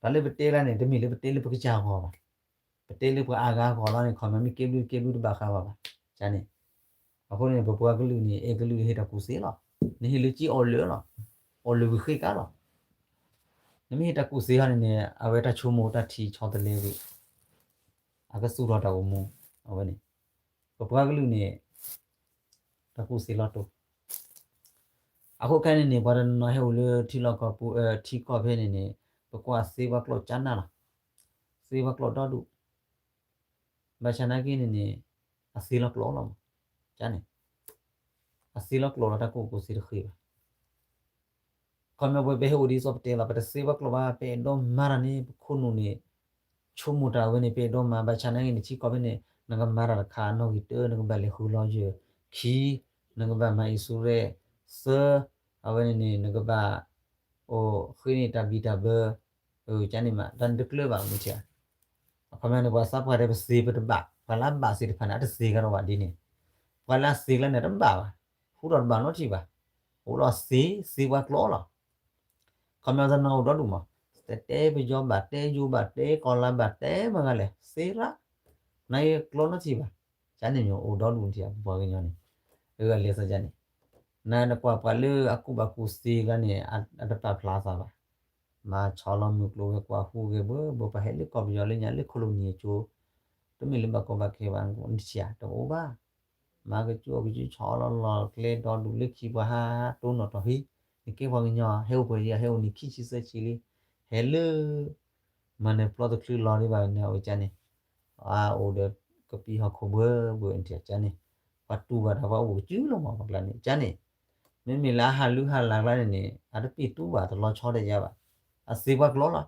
ဒါလေပတေးလာနေတမီလေပတေးလေပကကြာဟောပါပတေးလေပအာကားခေါ်လာနေခေါ်မမီကေဘလူတဘာခါပါချန်နေအခုနေဘပွားကလူနေအေကလူဟေတာကူစေလားနေဟီလူကြီးအော်လေလားအော်လူခိကာလားနမီတကူစေဟာနေအဝဲတချိုးမိုတထီချောတလေးပြီအကဆူရတာကိုမအဝဲနေဘပွားကလူနေတကူစေလာတော့အခုခိုင်းနေဘာရနော်ဟဲလေထီလောက်ကပူထီကောဖဲနေဘကွာစေဘကလောချန်နာလားစေဘကလောတော့ဒူဘာချနာကင်းနေအစီလောကလောလားချန်နေအစီလောကလောတာကိုစီရခိဘကမ္ဘာဘယ်ဟိုဒီစောပတေလာပတစေဘကလောပါပေတော့မာရနေခုနုနေ chumuta when it paid on my bachana in the chick of any nagamara car no return nagabali who lodge key nagaba my sure sir aweni nagaba o hunita bita bur o janima dan the club mutia a command was up whatever see but back while I'm bassy pan at the cigar of dinner while I see land at a bow who don't ban what you were see what law come out now don't tế bây giờ bà tế du bà tế còn là bà tế mà ngài lẽ xí ra này lo nó chi bà chả nên nhiều ô đó luôn thì bỏ cái nhau này cái liệt sao này này nó qua lư aku baku xí cái này ada pa plaza bà mà cho lo mực lo qua khu cái bữa bà hết lúc còn giờ lên nhà lúc koloni chú tôi mình lên bà con bà kia bạn cũng đi chả đâu ba mà cái chú cho lo cái đó đủ lúc khi bà ha tôi nó thôi cái vòng nhỏ heo bây giờ heo ní khi chỉ sẽ chỉ li hello mane plot kli lori ba ne o chane order copy ha khober bu entia chane patu ba da ba o chu lo ma ba ne chane me me la ha lu ha la ne ada pi tu ba to lo cho de ya ba a se ba klo la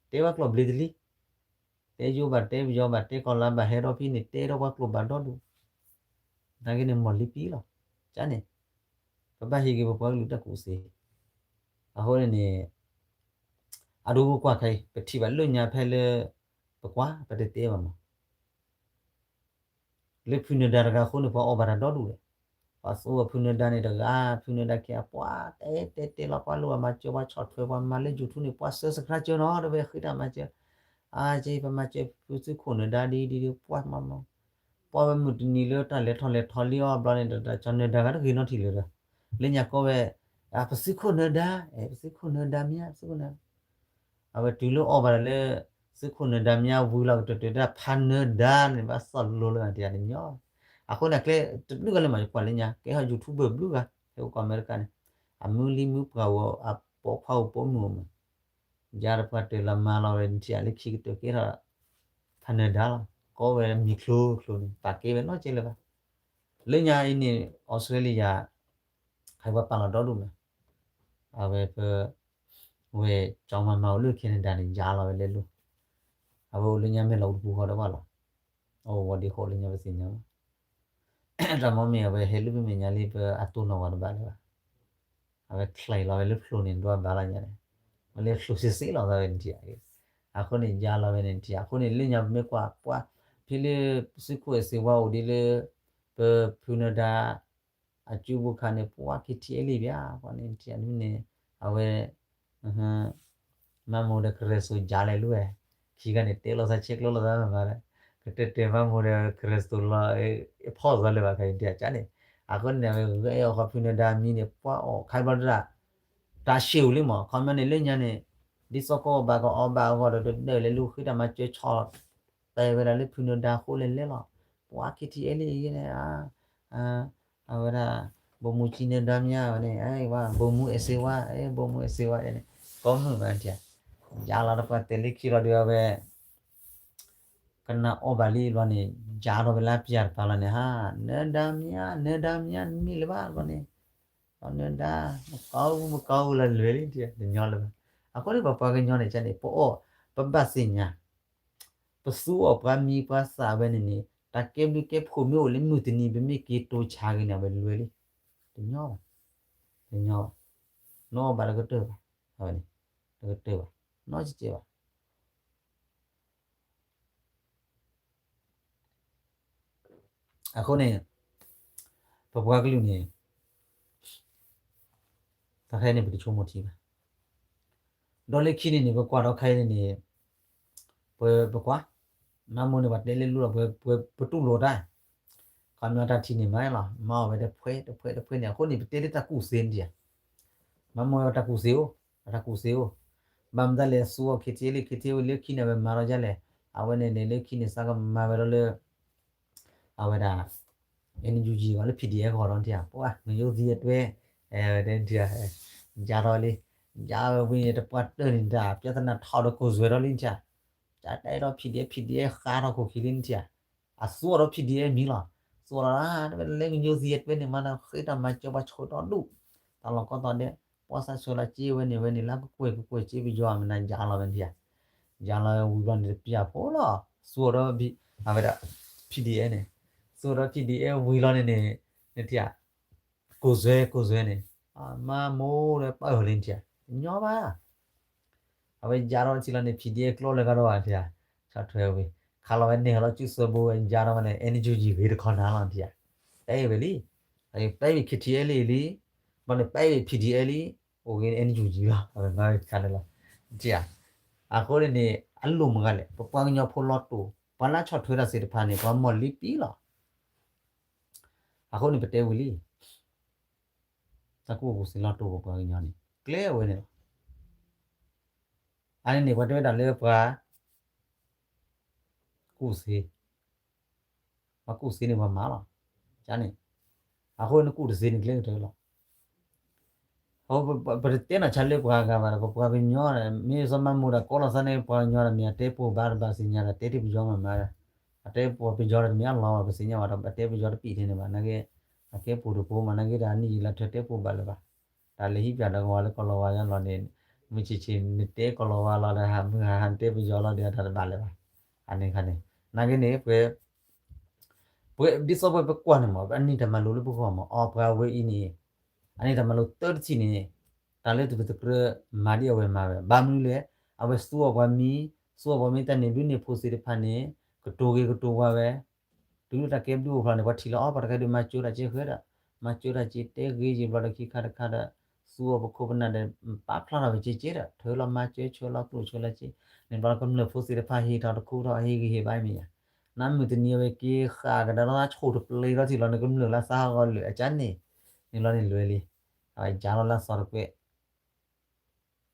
te ba klo blidli te ju ba te jo ba te kon la ba he ro pi ne te ro ba klo ba do du da ke ne mo li pi lo chane ba hi ke ba lu ta ku se a ho ne adu kwa kai pe thi ba lu nya phe le ba kwa ba de te ba ma le phune da ga khu ne pa o ba da do du le pa so phune da ne da ga phune da ke pa te la pa lu ma cho ba chot phwe ba ma le ju thu ne pa se sa kra cho no de be khita ma che a che ba ma che pu su khu ne da di pa ma ma pa ba mu ni le ta le thon li o ba ne da cho ne da ga ki no thi le da le nya ko be a pa su khu ne da pa su khu ne da mya su ne aba tulo obale sikune damya wula to da phanne dan ba sol lo la dia ni nyo ako na kle tu ga le ma kwa le nya ke ha youtube blu ga he ko america ne amuli mu pa wo a po phau po mu ma jar pa te la ma la ren ti ale khi to ke ra phanne da la ko we mi klo ni pa ke be no che le ba le nya ini australia khai ba pa la do lu ma aba pe we chong ma ma lu khin da ni ja la le lu abo lu nya me lo bu ho da ba la o wa di ho lu nya ba sin nya da mo me aba he lu me nya li pe atu no wa ba la aba klai la lu flu ni do ba la nya ne ma le flu si si la da wen ti ai a ko ni ja la wen ti a ko ni lu nya me kwa pwa phi le si ko se wa o di le pe phu na da a chu bu kha ne pwa ki ti e li bya ko ni ti a nu ne aba ma mo de kre so ja le lu e khi ga ne te lo sa check lo da ma re te te ma mo de kre so la e pho za le ba khai ti a cha ne a ko ne me ga yo kha phu ne da mi ne pwa o khai ba da ta shiu li mo kha ma ne le nya ne di so ko ba ko o ba ko de le lu khi da ma che cho te ba da le phu ne da ko le le lo pwa ki ti e li ne a wa da bo mu chi ne da mya ne ai wa bo mu e se wa bo mu e se wa ne ko mu ma ti ja la da pa te li khi ro de ba kana o ba li lo ne ja ro ba la pya pa la ne ha ne da mya mi le ba ko ne ne da mo kau la le li ti de nya la a ko le ba pa ke nya ne cha ne po o pa ba sin nya pa su o pa mi pa sa ba ne ni ta ke bi ke phu mi o le mu ti ni be mi ke to cha ke na ba le li de nya no ba la ko te ba ha ni ko te ba no chi che ba a ko ne pa pa ke lu ne ta khai ne bi chu mo ti ba do le khi ni ba kwa do khai ni pe ba kwa na mo ne ba de le lu ba pe tu lo da ka mya ta thi ni mai la ma ba de phwe ne ko ni te le ta ku sin dia ma mo ta ku se o bam da le su o ki ti le khi ne ba ma ro ja le a we ne le khi ni sa ka ma ba le a we da NUG ကလည်း PDF ခေါ်တော့တရားပွားငရုတ်စီအတွက်တဲ့တရားဂျာတော်လေးဂျာဝင်ရတဲ့ပတ်တယ်နေတာပြဿနာထောက်တော့ကိုဇွဲတော့လင်းချာဂျာတဲ့တော့ PDF ခါတော့ကိုခီလင်းချာအစိုးရ PDF မီလားစိုးရလားလည်းငရုတ်စီအတွက်နေမှာခိတမချဘချိုတော့လူတော်တော့တော့တဲ့ပွားဆာဆိုလာကြည့်ဝင်နေလာကိုကြည့်ပြီးကြွားမနိုင်ဂျာလာဝင်တရား Jala we run the Pia Pola, sort of be Aveda PDN, sort of PDA we run in a Netia. Cozene. Ma more Paulintia. Nova. Away Jaron Silan PDA Clolagaroatia. Chatway. Calvani Halochusobo and Jaron and energy with Conalantia. They really. I play Kitty but I play PDL or in energy. I know Canada. Dear. According to Alumale, Papang your poloto, Panacha Twitter said Pani, one more lip pila. According to Tewili. Taku was a lot of Pagani. Clear winner. I need whatever the leper. Kusi. Makusi in Mala. Johnny. I hold a good scene clear to Oh, but then a chale Pagava, Pavignon, and me some Mamura, Colosane, Pagnon, me a tape barbas in your tape Joma Mara. A tape of Pijor, me allow a senior, a tape Jor Pete in a manage. A cape to Pomanagita, and you let a tape balaba. Tali pada wala kalau wala lonin micicin nite kalau wala dah hante bijola dia ada baleva ane kane nage ne pe bisa pe kuan mo ani ta malu bu ko mo opra we ini ani ta malu third sini tale tu tu pre madi awe ma ba mu le awe stu wa mi ta ne du ne phosi de phane ko to wa we tu ta ke du phane wa thila opra ka du ma chu ra che khera ma chu ra chi te gi ji ba ki khada Suo Bokobana de Papla of Jira, Tola Mache, Chola Cholachi, and Balcom the Pussy the Pahi out of Kura Higi by me. None with the new key, Hagadana, who to play Roti on the Gumula Saha or a Johnny, in Lonnie Lily. I Janola sort of way.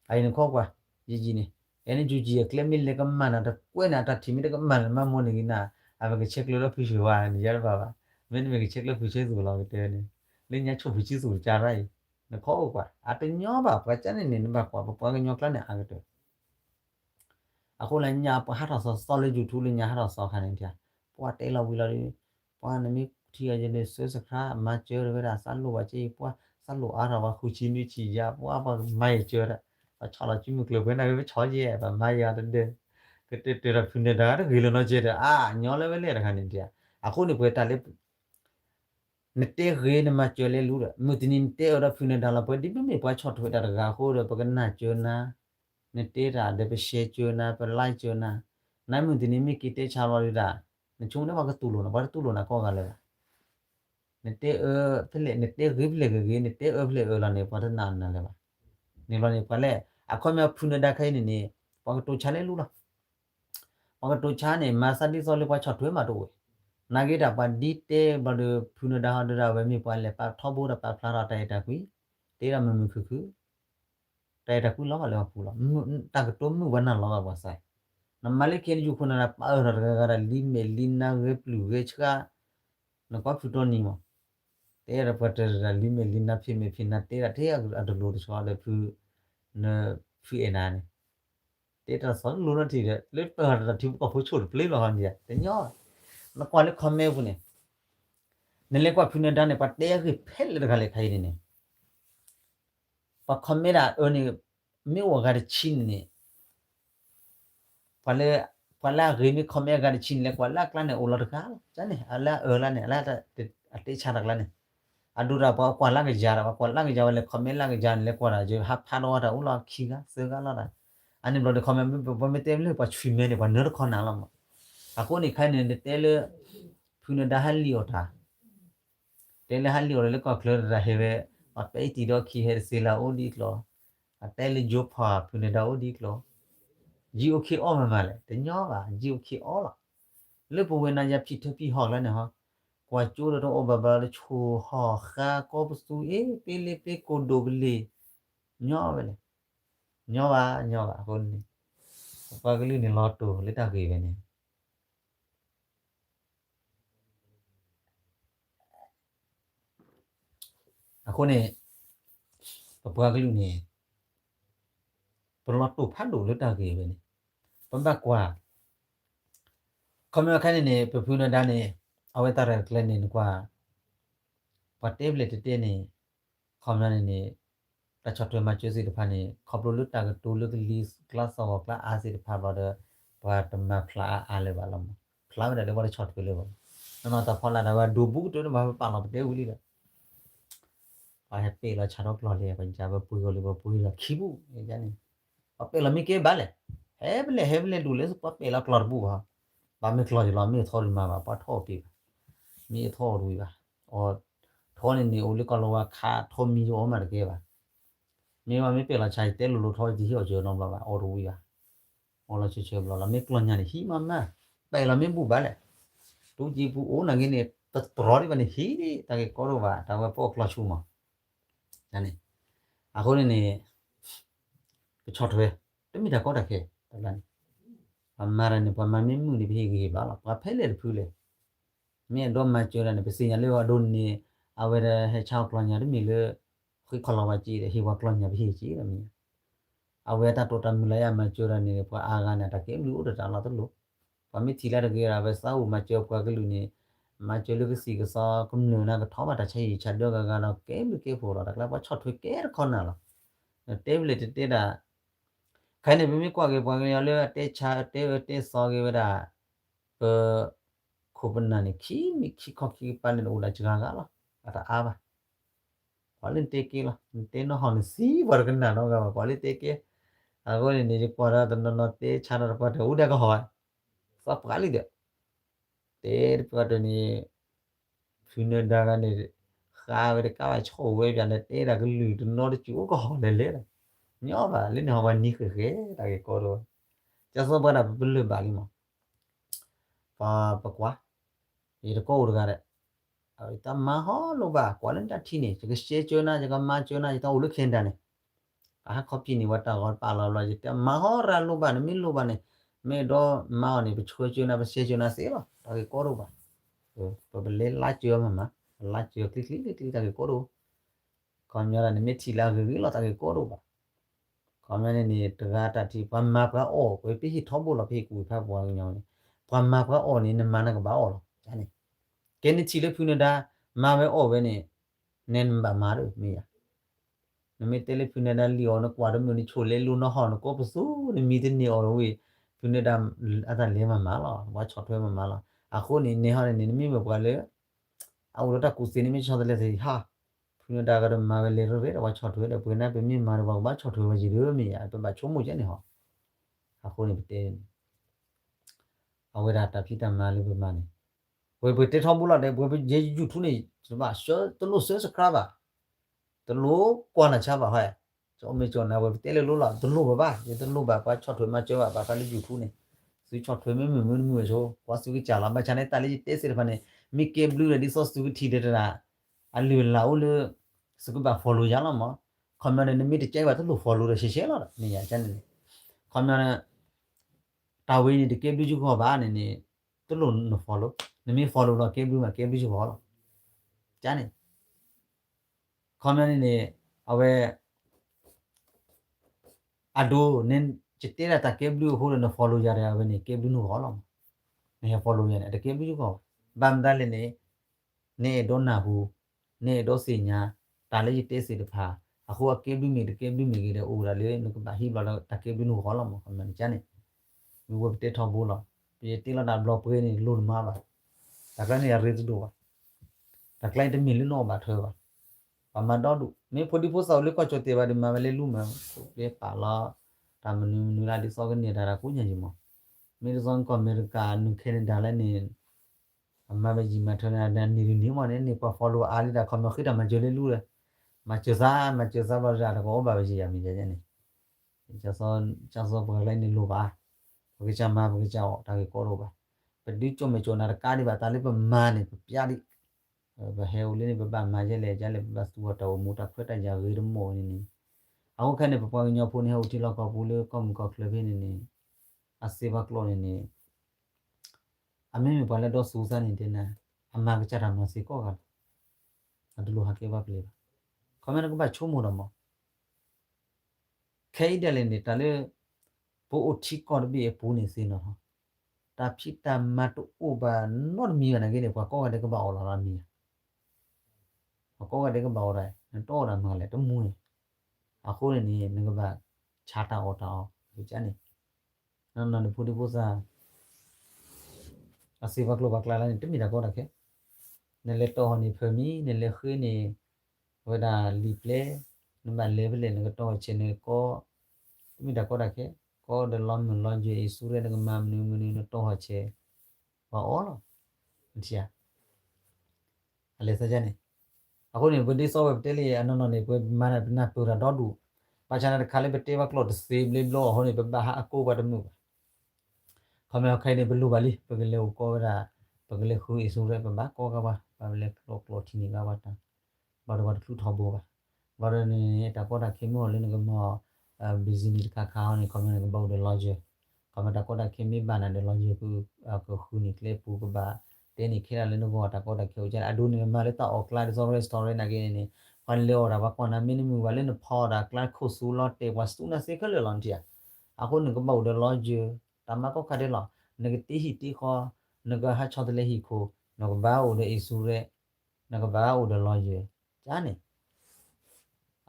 I know Coqua, Gigini. Any Juji, claim me like a man at a when at a timid man, my morning in a have a check little fish and Yerba. When we check the fishes will have it. Linya Chovichis will jarrai. Nó khó quá, tên nhỏ bảo cái chân này nó bảo quả cái nhỏ cái này ăn được. Aku là nhà bảo hát rồi sau lấy YouTube lên nhà hát rồi sau khả năng kia. Quả tê là vì là đi, quả này mi thì ở trên số sắc ra mà chơi rồi là sát lụa chứ, quả sát lụa à rồi khu chi mi chỉ ra, quả mà mai chơi đó, và cho là chỉ một lần bên này với chó gì và mai ra đến đây, cái tê là phun đến đó, ghi lên nó chơi đó, nhỏ lấy là khả năng kia. Aku này phải ta lấy nete gene ma chole lura mutinin te ora fune dala pa di me pa chot ho dar ga ho pa na chona nete ra de pe she chona pa lai chona na mutinin me kite cha wa da ne chung na ba ka tu lo na ko ga le nete pele nete rible ge nete ble la ne pa na na le ba ne lo ne pa le a kho me fune da khai ne pa to cha le lura pa to cha ne ma sa di so le pa chot thwe ma to Nagita pa dite badu puna dah ada we mi pa le pa thobu da pa phlara ta ta kui te ra mu khu ta ta ku lo le pu lo ta ka to mu wana lo ba sai na male ken ju khuna na pa ra ga ra li me li na we plu we chka na pa phu to ni mo te ra pa ta ra li me li na phi me phi na te ra te a do lo so le phu na phi e na ne te ta so lo na ti le pa ra ti ko phu chul ple lo han ya te nyo nó qua lấy comment của này nên lấy qua phim này bắt đẻ cái phết là cái khai này và comment là này mấy cái chín này phải là cái mấy comment cái chín lấy qua là cái này ô lơ cả chắc này là này là để chả được là này adura pa qua là cái jar qua là cái jar lấy comment là cái jar lấy qua là giờ hấp thang đó là ô lơ khí cả sơ cả là anh em rồi comment với mấy tem lấy qua phim này qua nửa con nào lắm aku ni khai này tele phun đã hal liyo ta tele hal liyo le ko clear ra heve at pe ti do khi her sila o di klo tele jo pha phun da o di klo ji o khi o ma ma le te nyo ba ji o khi o la le po we na ya phi thu phi ho la ne ha kwa chu do o ba ba le chu ho kha ko bu su e pe le pe ko do le nyo ba le nyo ba ko ni pa ka li ni lo to le ta ke be ne aku ni apa cái lúc này perlu phát đủ lướt đa kỳ vậy này vẫn bạc qua không có cái này perlu nó đa này ở bên ta là cái này qua bắt tablet thế này không là này တာချတ်ထွေမှာကျွစီတဖာနေခေါပလိုလွတ်တာကတူလွတ်လီကလတ်ဆောကလအားစီတဖာဘာတဲ့ဘာတမဖလာအားလေပါလုံးဖလာတဲ့လည်းဘာချတ်ထွေလေပါနော်တာဖလာတာဘာဒူဘူးတူဘာပါလာတဲ့ဦးလီတာဘာဟက်ပေလာချတော့ကလော်လေပန်ကြဘပူရလေပူရလာခိဘူးညနေအပေလာမိကေဘာလေဟဲဘလေဒူလေစပပေလာကလော်ဘူးဟာဘာမကလော်လာမီထော်လီမှာပါထော်ပြီမီထော်ရူပါအော်ထော်နေဦးလေကလောဝခါထော်မီရောမှာတကယ်ပါမြေမမေးပြလာချိုင်တဲလိုထောကြီးဟောကျော်တော့ပါအော်ရူရအော်လာချေချေဘလာမေကလညာနေဟီမမပဲလာမေဘူးပါလေတူကြည့်ဘူးအိုးနငင်းနေတတော်ရီပါနေဟီတကယ်ကောတော့ပါဒါပဲပေါ့ကလချူမှာညာနေအခုနေချော့ထွဲတမိတာကောတခဲတလန်အမရနေပမမင်းမှုနေပြေကြီးပါလားဘာဖဲလေဖူးလေမြင်တော့မကျော်ရနေပစီညာလေးတော့နေအဝဲဟဲချောက်ကလညာတမီလေခိခလာဝကြီးဟိဝကလညာပြေကြီးရမီအဝဲတာတိုတမလာရမကျော်ရနေပွာအာဂနာတကဲလူတော့တာလာတော့လို့ပမီတီလာတကယ်ရပဲစာဦးမကျော်ကွာကလူနေမကျော်လူကစီကစားကွန်နနာကထောမတာချေချတ်တော့ကတော့ကဲလူကဲဖို့တော့တကလာပချော့ထွေကဲခေါနာလားတေးဘလက်တေးတာခိုင်နေမိကွာကေပွားကေရလေတေချာတေစောကေဝဒခုပနာနေခီမိခီခေါခီပန်နေဦးလာချာကလားအတာအားပါဘာလင်းတေကေလားတေနော်ဟောင်းစီဘာကနာနော်ကဘာလင်းတေကေအခုနေနေပေါ်ရတဲ့နော်တေချာရပတ်ဦးတဲ့ကဟောစပ်ပါလိတဲ့တေပတ်နေဖူနဒါကနေခါဝရကဝချိုဝဲပြန်တဲ့တေရကလူတနော်တကျူကဟောလေလေညောပါလင်းဟောပါနိခေခေတာကေကောတော့ကျစောပါတာဘルပါလိမပါပကွာဒီကောရကတဲ့အဲ့တမဟောလို့ပါကွာလန်တတီနေဒီရှေချေနာဒီကမချေနာဒီတော့လုခင်တန်နေအခါပြနေဝတာကောပါလာလာဒီတမဟောရလို့ပါနမီလို့ပါနေမေတော့မောင်နေပချွေချေနာပရှေချေနာစေပါဒါကေကောတော့ပါပလေလာချေမမလာချေကလစ်လစ်တီတာကေကောတော့ကောင်းရတာနမီတီလာကေလာတာကေကောတော့ပါကောင်းရနေတကားတတိပမကအောဝေပိဟိထောဖို့လာဖိကူဖတ်ပွားညောင်းပမကအောနေနမနကပါအောဂျာနေကဲနေချီလေဖူနဒါမာပဲအောပဲနေနန်ဘာမာရမေယာနမေတယ်လေဖူနဒါလီအောနကွာဒမနီချိုလေလူနဟောနကောပဆူနမီတဲ့နေအောဝေဖူနဒါအတာလေမမာလာဝါချော့ထွဲမမာလာအခုနေဟောနေနမီမပွားလေအော်တော့ကူစနေမချောတယ်လေဟာဖူနဒါကတော့မာပဲလေရပဲဝါချော့ထွဲတယ်ပွေနာပဲမြင်မာတော့ဘာချော့ထွဲမကြီးရမေယာတော့ဘာချုံမကျနေဟောအခုနေတဲအဝေရာတပိတမလေးပဲမနေဝေဘတေထောဘူးလာတယ်ဝေဂျေဂျူထူနေစပါရှောတလို့ဆွစခရာပါတလို့ကွာနာချပါဟဲ့ကျော်မေကျော်နာဝေတဲလေလို့လာတလို့ပါဒီတလို့ပါချော့ထွေမကျော်ပါခါလေးဂျူထူနေစီချော့ထွေမမဆိုဝါစုကကြာလာမချနဲ့တလေးတဲစစ်ဖာနေမီကေဘလူးရဒီဆော့စတူကတီတဲ့တာအလူလာဦးလစကပါ follow ရလာမကွန်မန်နေမီတကြိုက်ပါတလို့ follow ရရှေရှဲလာနေရချန်နေကွန်မန်တာဝေးနေတကေဘလူးခေါ်ပါနေနေတလို့ follow နမီ follow တော့ကေဘလူးမှာကေဘလူးခေါ်တော့ကျန်နေကွန်မန်နေအဝဲအဒိုနင်ချစ်တဲ့တာကေဘလူးဟိုလည်း follow ရတယ်အဝဲနေကေဘလူးနခေါ်တော့နေ follow ရတယ်တကေဘလူးခေါ်ဘမ်ဒါလည်းနေတော့နာဘူးနေတော့စညာတာလေးတေးစီတဖာအခုအကေဘလူးမီတကေဘလူးမီကလေးအိုရာလေးနကဘာဟီဘလာတကေဘလူးနခေါ်တော့ကွန်မန်ကျန်နေဝဘတေထောဘူးလားပြေတီလာတာဘလော့ပေးနေလို့မှာပါဒါကလည်းရရစ်တော့ပါဒါကလည်းတမီလနောပါထွဲပါပမာတော့ဒုမေဖိုဒီဖိုဆောက်လေးကချောတေပါဒီမှာလေလူမှာပြေပါလာတာမနူလာဒီဆောက်ကနေဒါကိုညင်ကြီးမမေဇွန်ကောအမေရိကန်နုခဲနဒါလည်းနေအမမကြီးမထနာဒန်နီမနဲ့နေပါ follow အားလီဒါခမခိတာမကြလေလူလေမချစားပါကြတော့ဘာပဲကြီးရမီကြနေကျစောပေါ်လိုက်နေလို့ပါဘယ်ကြမှာဘယ်ကြောက်ဒါကိုတော့ပါပဒီချုံမချုံနာကားဒီပါတာလေးပမာနေပြလိဘဟဲဦးလေးနေပပမာကျဲလေကျဲလေပစတူတော့မူတာခွတ်တကြရေမောနေအခုခက်နေပပညောဖုန်ဟဲဦးတီလောက်ဘူးလေကောမကောကလဘင်းနေအစေဘကလောနေအမေမပါလဲတော့စူးစမ်းနေတဲ့နာအမကကြတာမစီကောကအဒလူဟာကေဘပလေခမနကဘာချုံမတော့မခဲတယ်လေနေတာလေပိုအချီကော်ဘီပူနေစင်းတော့တာဖြစ်တာမတ်အိုဘာနော့မီရနေကေကွာကောကတဲ့ကဘာအော်လာမီကောကတဲ့ကဘာအော်ရဲတော့ရမှာလေတမွေ အခုနေငကဘာချာတာအော်တာဒီချာနေနော်ဖူဒီပိုစာအစီဘကလောဘကလာနေတမီတာကောတာခဲနေလေတော့နေဖမီနေလေခွေးနေဝဒါလီပလေနမလေဘလေငကတော့ချင်းနေကောတမီတာကောတာခဲကောဒလမ်နလဂျီဆူရဲငမမနူမနူတော့ချေဘာအော်လောဒီယာအလေစကြနေအခုနေဘဒီဆော့ဝက်တဲလီအနော်နော်နေကိုမာနာနာပူရာတော့ဒူပါချာနာခါလေးဘတေဘကလော့စေးဘလီလောဟိုနေဘဘာအကိုဘတ်မှုခမေခိုင်နေဘလူပါလီပကလေကိုရာပကလေခူအီဆူရဲဘဘာကောကဘာဘာလေကလောကလောတီနီကဘာတာဘာတော့ထူထောဘောဘာရနေတာကောတာခေမောလေးငမောဘီဇီနီကခါနေကမနေဘောဒလောဂျီကမတာကောတာခေမီဘာနာဒလောဂျီကူကခူနီကလေပူကဘာတဲနေခေရလည်းနဘောတာကောတာခေကြအဒူနေမလေးတာအော်ကလာဒ်ဆော်ရဲစတော်ရဲနာဂင်းနေခွန်လေော်တာဘာကောနာမင်းမူဝလည်းနဖော်တာကလတ်ခုဆူလော့တေဝစတူနာစေကလေလွန်တီအခုငဘောဒလောဂျီတမကောခါတယ်လောနဂတီဟီတီခေါ်နဂဟာချောတလေဟီခိုနဂဘာအိုလေအီဆူရဲနဂဘာအိုဒလောဂျီကြားနေ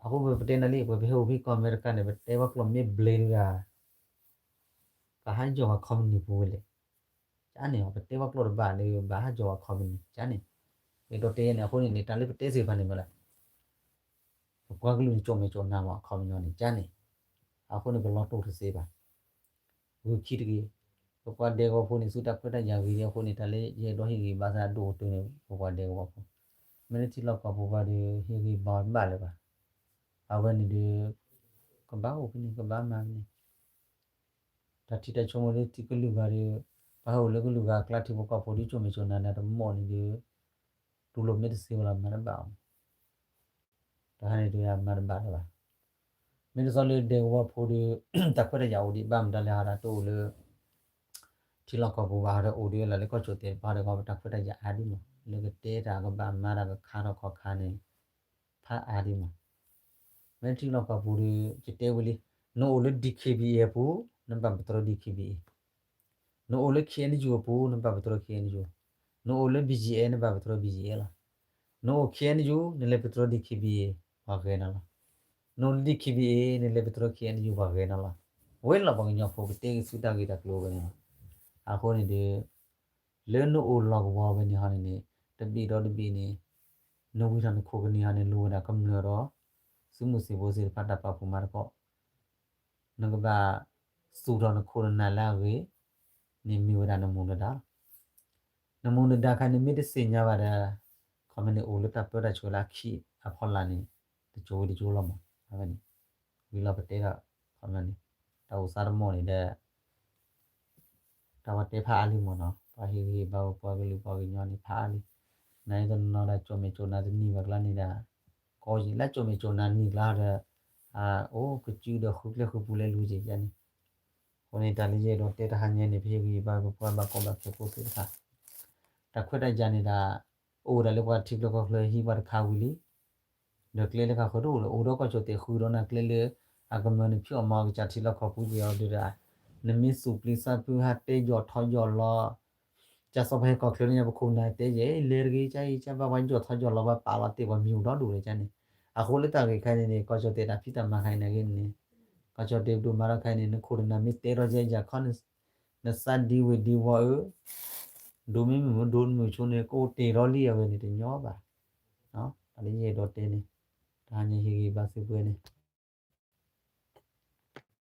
အခုဘယ်တင်လေးဘယ်ဟိုဘီကွန်အမေရိကန်နဲ့တဲဝကလမေဘလေရာကဟန်ဂျောကွန်မြူနီပူလေကြားနေဘတဲဝကလဘာလေဘာဂျောကွန်မြူနီကြားနေဒီတော့တဲနေအခုနေတန်လေးတဲစီဖန်နေမလားကွာကလူကြုံမကြုံနာမကွန်မြူနီကြားနေအခုနေဘလော့တိုစေးပါဝခီတကြီးကွာဒေကောဖုန်စုတာခွတ်တညာဗီဒီယိုခုနေတလေးရေတော့ဟီဘာသာဒိုတွင်းကွာဒေကောဖုန်မင်းတိလောက်ကဘူဘာဒီဟီဘာမလေပါအဝနေဒီကဘာအိုဖိနေကဘာမနေတတိတချုံလေးတိကလူဘာရီဘာဟိုလကလူကကလတ်တီဘကပိုဒီချုံမချုံနာနာတမော်နေဒီဒူလိုမစ်စီဝလာမနဘာဒါနေဒီမနဘာလာမင်းစောလေးဒေဝဖိုဒီတခွရရောက်ဒီဘမ်ဒလာရာတိုလေတီလောက်ကဘူဘာရအိုဒီလာလေကောချိုတေဘာရကောတခွရရအာဒီမလေကတေတာကဘာမာရာကခါတော့ခါနေဖာအာဒီမမင်းတီလောက်ကဘူဒီချတေဝလီနိုလေဒီခေဘီယေပူနံပါတ်3ဒီခေဘီနိုလေခေနီဂျူပူနံပါတ်3ခေနီဂျူနိုလေဘီဂျီအေနံပါတ်3ဘီဂျီအေလာနိုခေနီဂျူနလေပ3ဒီခေဘီဘာခဲနာလာနိုဒီခေဘီနလေပ3ခေနီဂျူဘာခဲနာလာဝဲလာဘငညဖိုတေစူတာဂီတာကလိုကနေအခုနေဒီလဲနိုအိုလောက်ဘောပဲနေဟာနေတပီတော့တပီနေနိုဝီတာနခိုကနေဟာနေလိုတာကမလို့တော့စုမှုစီဘိုးစီဖတ်တာပါဖူမာတော့နကဘာစူတော်နခိုရနာလာဝေနေမီဝဒနမုန်ဒါနမုန်ဒါခနေမီတစညာပါဒါခမနေအိုလတပ်ပရချိုလာခီအဖော်လာနေတချိုးလောမဟာနေဝီလာပတေကခမနေတောစားမောနေတဲ့တဝတေဖာအလီမနောပါဟီဘာပွားကလေးပွားကညောနေဖာလီနိုင်တော့နော်ဒါချုံမေချုံနာတနီဝကလာနေတာကောကြီးလက်ချုံမေချုံနာနီလာတဲ့အိုးကကျူတော့ခုလက်ခုပူလဲလူကြီးရနေကိုနေတာလေးရတော့တေတဟန်ညနေပြေကြီးဘာပွားဘာကောဘာဖြစ်ဖို့စစ်ခါတခွတ်တကြနေတာအိုးတယ်လေကွာထိပ်လောကလေဟီဘာခါဝီလီဒကလေးလကခရိုးအိုတော့ကချိုတေခူတော့နာကလေးလေအကမန်ဖြောမောကချတိလခပူကြီးအောင်ဒီရာနမီစုပလီစာပူဟာတေကြောထောကြောလောจะสบายก็เคลื่อนยังบุคคลได้แต่เย่เลร์กี้ใจจะว่าวันจดทอยเราว่าป่าเราเตว่ามิวดอดูเลยจ้ะนี่อะคนเลยตาเกใครเนี่ยก็จะเตะพี่ตามาใครเนี่ยนี่ก็จะเตะดูมาแล้วใครเนี่ยนึกคนนั้นมิเตอร์ใจจะคอนนสันดีเวดีว่าดูไม่เหมือนโดนมือชนเนี่ยก็เตะรอลี่เอาไว้เนี่ยย่อป่ะเนาะอะไรเย่ดอเตเนี่ยทานยังฮีบาสิเพื่อนเนี่ย